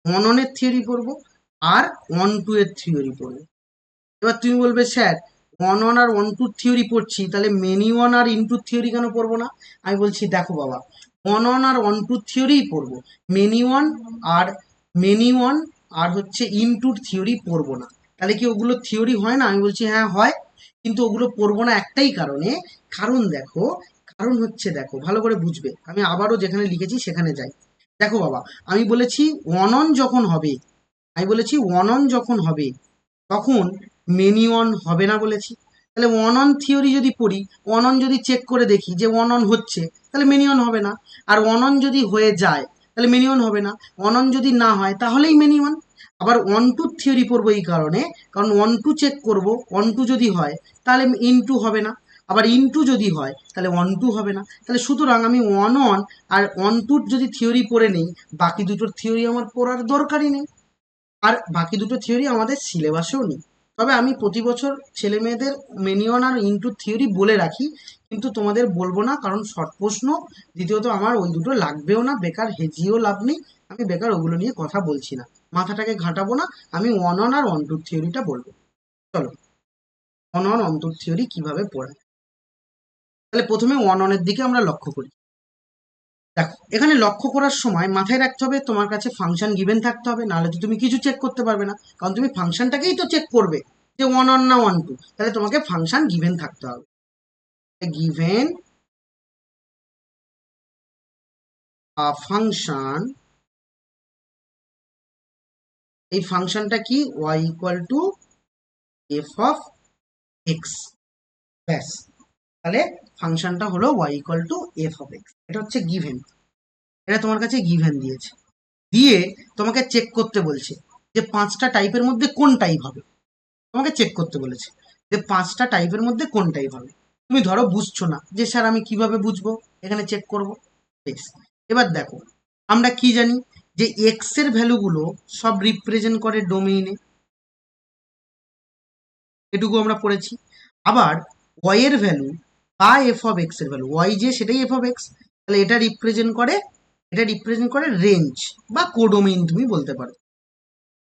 গণনের থিওরি পড়ব, আর ওয়ান টু এর থিওরি পড়ব। এবার তুমি বলবে স্যার, ওয়ান ওয়ান আর ওয়ান টু থিওরি পড়ছি, তাহলে মেনি ওয়ান আর ইনটু থিওরি কেন পড়বো না? আমি বলছি দেখো বাবা, ওয়ান ওয়ান আর ওয়ান টু থিওরিই পড়বো, মেনি ওয়ান আর মেনি ওয়ান আর হচ্ছে ইনটুর থিওরি পড়বো না। তাহলে কি ওগুলো থিওরি হয় না? আমি বলছি হ্যাঁ হয়, কিন্তু ওগুলো পড়বো না একটাই কারণে, কারণ দেখো, কারণ হচ্ছে, দেখো ভালো করে বুঝবে, আমি আবারও যেখানে লিখেছি সেখানে যাই। দেখো বাবা, আমি বলেছি ওয়ান অন যখন হবে, আমি বলেছি ওয়ান অন যখন হবে তখন মেনি অন হবে না বলেছি। তাহলে ওয়ান অন থিওরি যদি পড়ি, ওয়ান অন যদি চেক করে দেখি যে ওয়ান অন হচ্ছে, তাহলে মেনি অন হবে না। আর ওয়ান অন যদি হয়ে যায় তাহলে মেনি অন হবে না, ওয়ান অন যদি না হয় তাহলেই মেনি অন। আবার ওয়ান টু থিওরি পড়বো এই কারণে, কারণ ওয়ান টু চেক করবো, ওয়ান টু যদি হয় তাহলে ইন টু হবে না, আবার ইন টু যদি হয় তাহলে ওয়ান টু হবে না। তাহলে সুতরাং আমি ওয়ান অন আর ওয়ান টুর যদি থিওরি পড়ে নেই, বাকি দুটোর থিওরি আমার পড়ার দরকারই নেই, আর বাকি দুটো থিওরি আমাদের সিলেবাসেও নেই। তবে আমি প্রতি বছর ছেলে মেয়েদের মেনি ওয়ান আর ইনটু থিওরি বলে রাখি, কিন্তু তোমাদের বলবো না, কারণ শর্ট প্রশ্ন, দ্বিতীয়ত আমার ওই দুটো লাগবেও না, বেকার হেজিয়েও লাভ নেই, আমি বেকার ওগুলো নিয়ে কথা বলছি না, মাথাটাকে ঘাঁটাবো না, আমি ওয়ান অন আর ওয়ান টু থিওরিটা বলবো। চলো, one one onto theory কিভাবে পড়ায়। তাহলে প্রথমে ওয়ান অনের দিকে আমরা লক্ষ্য করি। দেখো, এখানে লক্ষ্য করার সময় মাথায় রাখতে হবে তোমার কাছে ফাংশন গিভেন থাকতে হবে, নাহলে তো তুমি কিছু চেক করতে পারবে না, কারণ তুমি ফাংশনটাকেই তো চেক করবে যে ওয়ান অন না ওয়ান টু, তাহলে তোমাকে ফাংশন গিভেন থাকতে হবে। গিভেন আ ফাংশন, এই ফাংশনটা কি, y equal to F of x, ব্যাস। তাহলে ফাংশনটা হলো y equal to F of x, এটা হচ্ছে গিভেন, এটা তোমার কাছে গিভেন দিয়েছে, দিয়ে তোমাকে চেক করতে বলছে যে পাঁচটা টাইপের মধ্যে কোন টাইপ হবে, তোমাকে চেক করতে বলেছে যে পাঁচটা টাইপের মধ্যে কোন টাইপ হবে। তুমি ধরো বুঝছো না যে স্যার আমি কিভাবে বুঝবো, এখানে চেক করবো, বেশ। এবার দেখো, আমরা কি জানি যে এক্স এর ভ্যালুগুলো সব রিপ্রেজেন্ট করে ডোমেইনে, এটুকু আমরা পড়েছি। আবার ওয়াই এর ভ্যালু বা এফ অফ এক্স এর ভ্যালু, ওয়াই যে সেটাই এফ অফ এক্স, তাহলে এটা রিপ্রেজেন্ট করে রেঞ্জ বা কোডোমেইন, তুমি বলতে পারো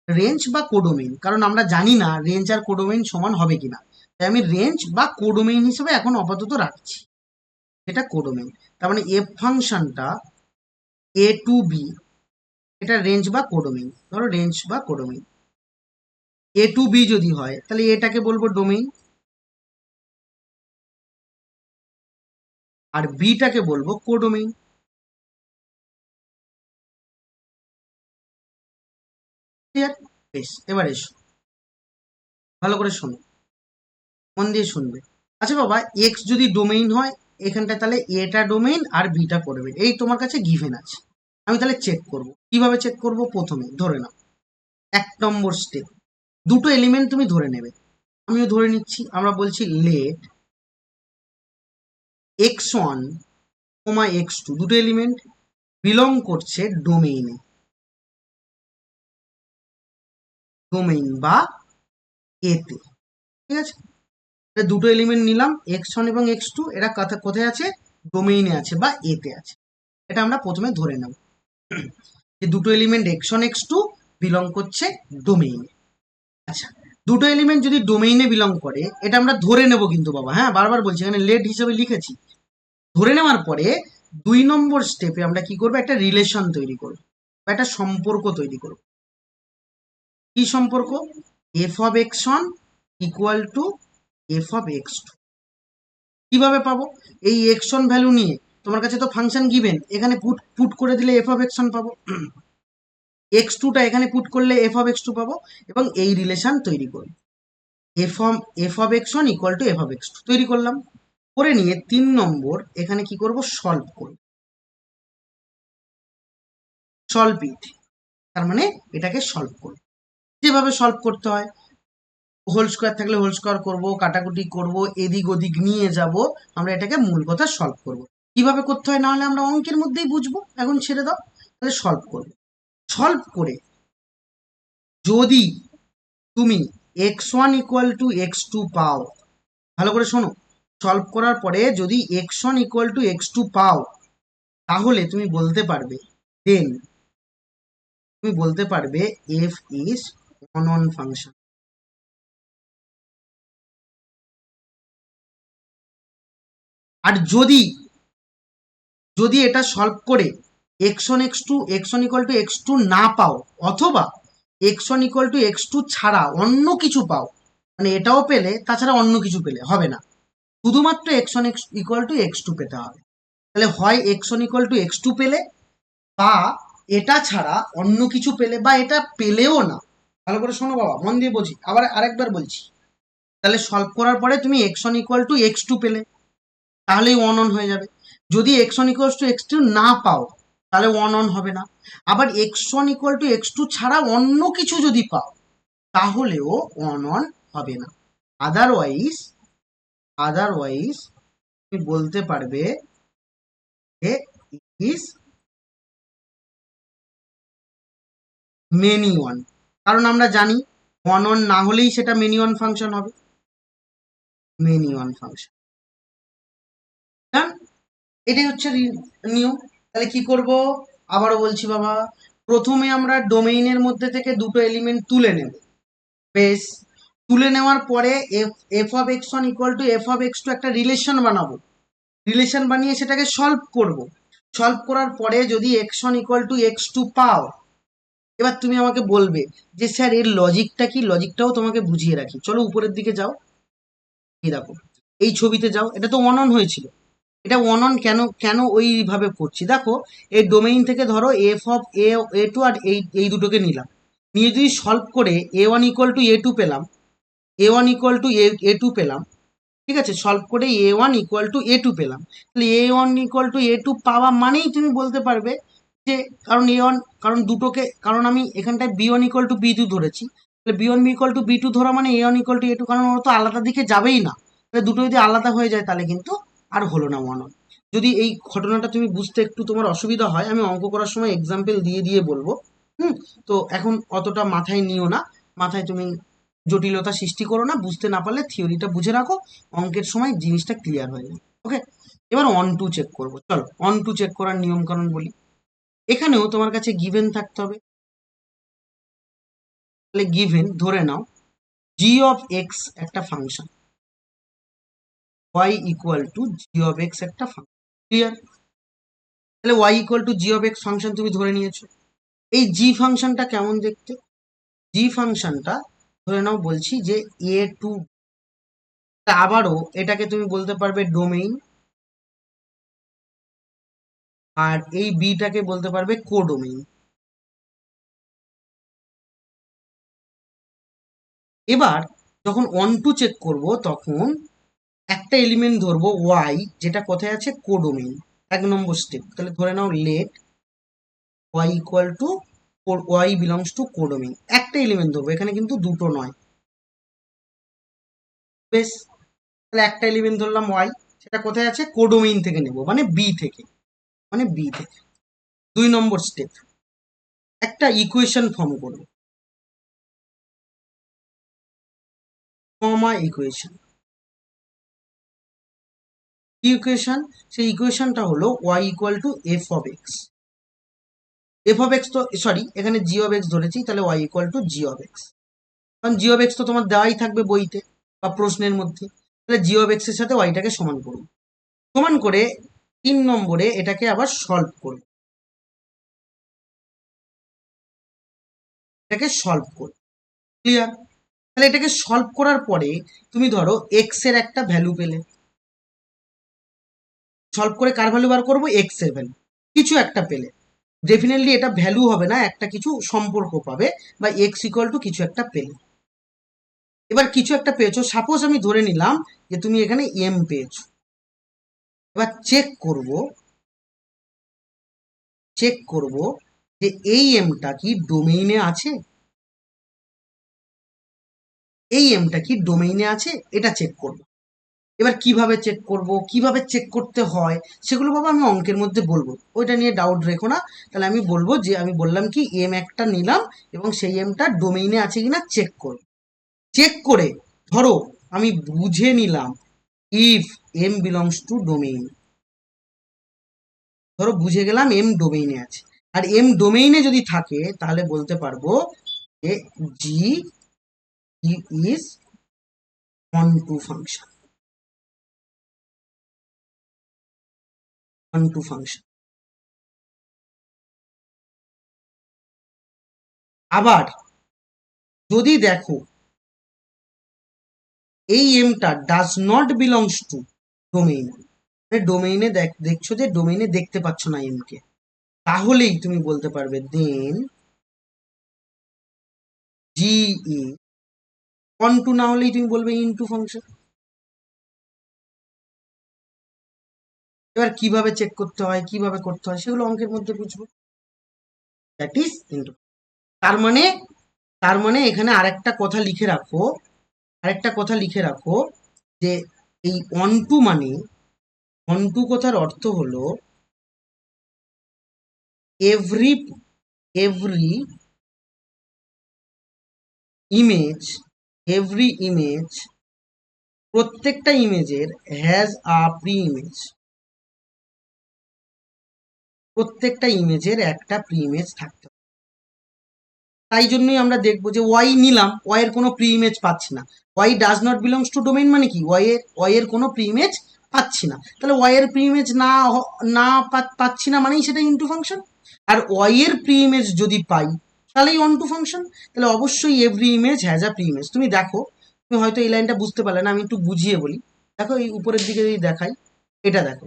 রেঞ্জ বা কোডোমেইন, কারণ আমরা জানি না রেঞ্জ আর কোডোমেইন সমান হবে কিনা, তাই আমি রেঞ্জ বা কোডোমেইন হিসেবে এখন আপাতত রাখছি, এটা কোডোমেইন। তার মানে এফ ফাংশনটা এ টু বি, এটা রেঞ্জ বা কোডোমেইন, ধরো রেঞ্জ বা কোডোমেইন। এ টু বি যদি হয় তাহলে এটাকে বলবো ডোমেইন, আর বিটাকে বলবো কোডোমেইন। ক্লিয়ার? বেশ, এবার এসো, ভালো করে শোনো, মন দিয়ে শুনবে। আচ্ছা বাবা, এক্স যদি ডোমেইন হয়, এখানটায় তাহলে এটা ডোমেইন আর বিটা কোডোমেইন, এই তোমার কাছে গিভেন আছে। আমি তাহলে চেক করব, কিভাবে চেক করব, প্রথমে ধরে নাও, এক নম্বর স্টেপ, দুটো এলিমেন্ট তুমি ধরে নেবে, আমিও ধরে নিচ্ছি, আমরা বলছি let X one comma X two, দুটো এলিমেন্ট বিলং করছে ডোমেইনে, ডোমেইন বা এতে, ঠিক আছে। দুটো এলিমেন্ট নিলাম এক্স ওয়ান এবং এক্স টু, এরা কোথায় আছে, ডোমেইনে আছে বা এতে আছে, এটা আমরা প্রথমে ধরে নেব যে দুটো element x one x two belong করছে ডোমেইনে। আচ্ছা, দুটো এলিমেন্ট যদি ডোমেইনে বিলং করে, এটা আমরা ধরে নেব কিন্তু বাবা, হ্যাঁ বারবার বলছি, এখানে লেট হিসেবে লিখেছি। ধরে নেওয়ার পরে দুই নম্বর স্টেপে আমরা কি করবো, একটা রিলেশন তৈরি করবো বা একটা সম্পর্ক তৈরি করবো। কি সম্পর্ক, F of X one equal to F of X two. কিভাবে পাবো, এই এক্স ওয়ান ভ্যালু নিয়ে, তোমার কাছে তো ফাংশন গিভেন, এখানে পুট পুট করে দিলে এফ অফ এক্স ওয়ান পাবো, এক্স টুটা এখানে পুট করলে এফ অফ এক্স টু পাবো, এবং এই রিলেশন তৈরি করবো, F of X one equal to F of X two তৈরি করলাম। করে নিয়ে তিন নম্বর এখানে কি করব, সলভ করব, সলভ ইট, তার মানে এটাকে সলভ করব, যেভাবে সলভ করতে হয়, হোল স্কোয়ার থাকলে হোল স্কোয়ার করবো, কাটাকুটি করব, এদিক ওদিক নিয়ে যাব, আমরা এটাকে মূল কথা সলভ করব। কিভাবে করতে হয়, নাহলে আমরা অঙ্কের মধ্যেই বুঝবো, এখন ছেড়ে দাও, তাহলে সলভ করব। সলভ করে যদি তুমি x one equal to x two পাও, ভালো করে শোনো, সলভ করার পরে যদি x one equal to x two পাও, তাহলে তুমি বলতে পারবে, দেন তুমি বলতে পারবে f is one one function. আর যদি যদি এটা সলভ করে x one equal to x two না পাও, অথবা x one equal to x two ছাড়া অন্য কিছু পাও, মানে এটাও পেলে তাছাড়া অন্য কিছু পেলে হবে না, শুধুমাত্র X one equal to x two পেতে হবে। তাহলে হয় X one equal to x two পেলে, বা এটা ছাড়া অন্য কিছু পেলে, বা এটা পেলেও না। ভালো করে শোনো বাবা, মন দিয়ে বলছি, আবার আরেকবার বলছি, তাহলে সলভ করার পরে তুমি x one equal to x two পেলে, তাহলেই ওয়ান অন হয়ে যাবে। যদি x one equal to x two না পাও, তাহলে ওয়ান অন হবে না। আবার X one equal to x two ছাড়া অন্য কিছু যদি পাও, তাহলেও ওয়ান অন হবে না। আদারওয়াইজ আদারওয়াইজ তুমি বলতে পারবে যে ইজ মেনি ওয়ান, কারণ আমরা জানি ওয়ান ওয়ান না হলেই সেটা মেনি ওয়ান ফাংশন হবে, মেনি ওয়ান ফাংশন। এটাই হচ্ছে নিয়ম। তাহলে কি করব, আবারও বলছি বাবা, প্রথমে আমরা ডোমেইনের মধ্যে থেকে দুটো এলিমেন্ট তুলে নেব। বেশ, তুলে নেওয়ার পরে F F of X one equal to F of X two একটা রিলেশন বানাবো। রিলেশন বানিয়ে সেটাকে সলভ করব। সলভ করার পরে যদি x one equal to x two পাও, এবার তুমি আমাকে বলবে যে স্যার এর লজিকটা কি, লজিকটাও তোমাকে বুঝিয়ে রাখি। চলো উপরের দিকে যাও, এই দেখো এই ছবিতে যাও, এটা তো ওয়ান অন হয়েছিল। এটা ওয়ান অন কেন কেন ওইভাবে করছি দেখো, এই ডোমেইন থেকে ধরো এফ অফ এ টু আর এই এই দুটোকে নিলাম, নিয়ে যদি সলভ করে a one equal to a two পেলাম, a one equal to a two পেলাম, ঠিক আছে, সলভ করে a one equal to a two পেলাম, তাহলে a one equal to a two পাওয়া মানেই তুমি বলতে পারবে যে, কারণ এ ওয়ান, কারণ দুটোকে, কারণ আমি এখানটায় b one equal to b two ধরেছি, তাহলে b one equal to b two ধরা মানে a one equal to a two, কারণ ওরা তো আলাদা দিকে যাবেই না। তাহলে দুটো যদি আলাদা হয়ে যায় তাহলে কিন্তু আর হলো না ওয়ান অন। যদি এই ঘটনাটা তুমি বুঝতে একটু তোমার অসুবিধা হয়, আমি অঙ্ক করার সময় এক্সাম্পল দিয়ে দিয়ে বলবো। হুম, তো এখন অতটা মাথায় নিও না, মাথায় তুমি জটিলতা সৃষ্টি করো না, বুঝতে না পারলে থিওরিটা বুঝে রাখো, অঙ্কের সময় জিনিসটা ক্লিয়ার হয়ে যাবে। ওকে, এবার অন টু চেক করবো। চলো অন টু চেক করার নিয়ম কানুন বলি। এখানেও তোমার কাছে গিভেন থাকতে হবে। তাহলে গিভেন ধরে নাও জি অফ এক্স একটা function, Y equal to G of X একটা ফাংশন। ক্লিয়ার? তাহলে Y equal to G of X function তুমি ধরে নিয়েছো। এই জি ফাংশনটা কেমন দেখতে? জি ফাংশনটা ধরে নাও বলছি যে এ টু, আবারও এটাকে তুমি বলতে পারবে ডোমেইন, আর এই বিটাকে বলতে পারবে কোডোমেইন। এবার যখন অন টু চেক করব তখন একটা এলিমেন্ট ধরবো ওয়াই, যেটা কোথায় আছে, কোডোমেইন। এক নম্বর স্টেপ, তাহলে ধরে নাও let y equal to y belongs to codomain. একটা এলিমেন্ট ধরবো, এখানে কিন্তু দুটো নয়। বেশ, তাহলে একটা এলিমেন্ট ধরলাম ওয়াই, সেটা কোথায় আছে, কোডোমেইন থেকে নেব, মানে বি থেকে, মানে বি থেকে। দুই নম্বর স্টেপ, একটা ইকুয়েশন ফর্ম করবো, কমা ইকুয়েশন। কি ইকুয়েশন? সেই ইকুয়েশনটা হলো Y equal to F of X. F of X তো সরি, এখানে জি অফ এক্স ধরেছি, তাহলে Y equal to G of X. কারণ জি অফ এক্স তো তোমার দেওয়াই থাকবে বইতে বা প্রশ্নের মধ্যে, তাহলে জি অফ এক্স এর সাথে ওয়াইটাকে সমান করব। সমান করে 3 নম্বরে এটাকে আবার সলভ করব, এটাকে সলভ করব। ক্লিয়ার? তাহলে এটাকে সলভ করার পরে তুমি ধরো এক্স এর একটা ভ্যালু পেলে, সলভ করে কার ভ্যালু বার করবো, এক্স এর ভ্যালু, কিছু একটা পেলে। ডেফিনেটলি এটা ভ্যালু হবে না, একটা কিছু সম্পর্ক পাবে, বা এক্স ইকুয়াল টু কিছু একটা পেলে। এবার কিছু একটা পেয়েছো, সাপোজ আমি ধরে নিলাম যে তুমি এখানে এম পেয়েছো। এবার চেক করব যে এই এমটা কি ডোমেইনে আছে, এই এমটা কি ডোমেইনে আছে, এটা চেক করব। এবার কিভাবে চেক করব, কিভাবে চেক করতে হয় সেগুলো বাবা আমি অঙ্কের মধ্যে বলবো, ওইটা নিয়ে ডাউট রেখো না। তাহলে আমি বলবো যে, আমি বললাম কি এম একটা নিলাম এবং সেই এমটা ডোমেইনে আছে কিনা চেক করব। চেক করে ধরো আমি বুঝে নিলাম if M belongs to domain, ধরো বুঝে গেলাম এম ডোমেইনে আছে, আর এম ডোমেইনে যদি থাকে তাহলে বলতে পারবো যে g is onto function, onto function. আবার যদি দেখো এই এমটা does not belongs to domain, ডোমেইনে দেখছো যে ডোমেইনে দেখতে পাচ্ছ না এম কে, তাহলেই তুমি বলতে পারবে দেন জি ই অন টু, না হলেই তুমি বলবে ইনটু ফাংশন। এবার কিভাবে চেক করতে হয়, কিভাবে করতে হয় সেগুলো অঙ্কের মধ্যে বুঝবো। That is into. তার মানে তার মানে এখানে আরেকটা কথা লিখে রাখো, আরেকটা কথা লিখে রাখো যে এই অন টু মানে, অন টু কথার অর্থ হলো every every image, every image, প্রত্যেকটা ইমেজের হ্যাজ আ প্রি ইমেজ, প্রত্যেকটা ইমেজের একটা প্রি ইমেজ থাকতে হবে। তাই জন্যই আমরা দেখবো যে ওয়াই নিলাম, ওয়াই এর কোনো প্রি ইমেজ পাচ্ছি না। Y does not belongs to domain মানে কি, ওয়াই এর কোনো প্রি ইমেজ পাচ্ছি না। তাহলে ওয়াই এর প্রি ইমেজ পাচ্ছি না মানেই সেটা ইনটু ফাংশন। আর ওয়াই এর প্রি ইমেজ যদি পাই তাহলেই অন টু ফাংশন। তাহলে অবশ্যই every image has a pre image. তুমি দেখো, তুমি হয়তো এই লাইনটা বুঝতে পারলে না, আমি একটু বুঝিয়ে বলি। দেখো এই উপরের দিকে যদি দেখাই, এটা দেখো,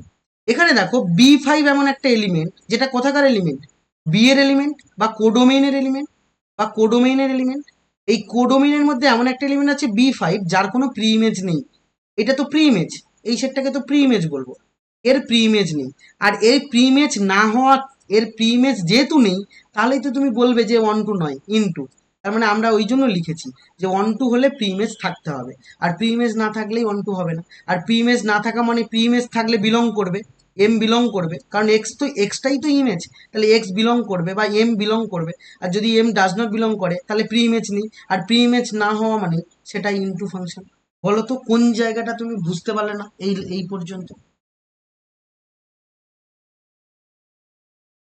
এখানে দেখো B5 এমন একটা এলিমেন্ট যেটা কোথাকার এলিমেন্ট, বি এর এলিমেন্ট বা কোডোমেইনের এলিমেন্ট, বা কোডোমেইনের এলিমেন্ট। এই কোডোমেইনের মধ্যে এমন একটা এলিমেন্ট আছে B5 যার কোনো প্রি ইমেজ নেই। এটা তো প্রি ইমেজ, এই সেটটাকে তো প্রি ইমেজ বলবো। এর প্রি ইমেজ নেই। আর এর প্রি ইমেজ না হওয়া, এর প্রি ইমেজ যেহেতু নেই, তাহলেই তো তুমি বলবে যে 1 2 নয়, ইনটু। তার মানে আমরা ওই জন্য লিখেছি যে 1 2 হলে প্রি ইমেজ থাকতে হবে, আর প্রি ইমেজ না থাকলেই 1 2 হবে না। আর প্রি ইমেজ না থাকা মানে প্রি ইমেজ থাকলে বিলং করবে, এম বিলং করবে, কারণ এক্সটাই তো ইমেজ, তাহলে এক্স বিলং করবে বা এম বিলং করবে। আর যদি এম ডাজ নট বিলং করে তাহলে প্রি ইমেজ নেই, আর প্রি ইমেজ না হওয়া মানে সেটা ইনটু ফাংশন। বলো তো কোন জায়গাটা তুমি বুঝতে পারলে না এই এই পর্যন্ত?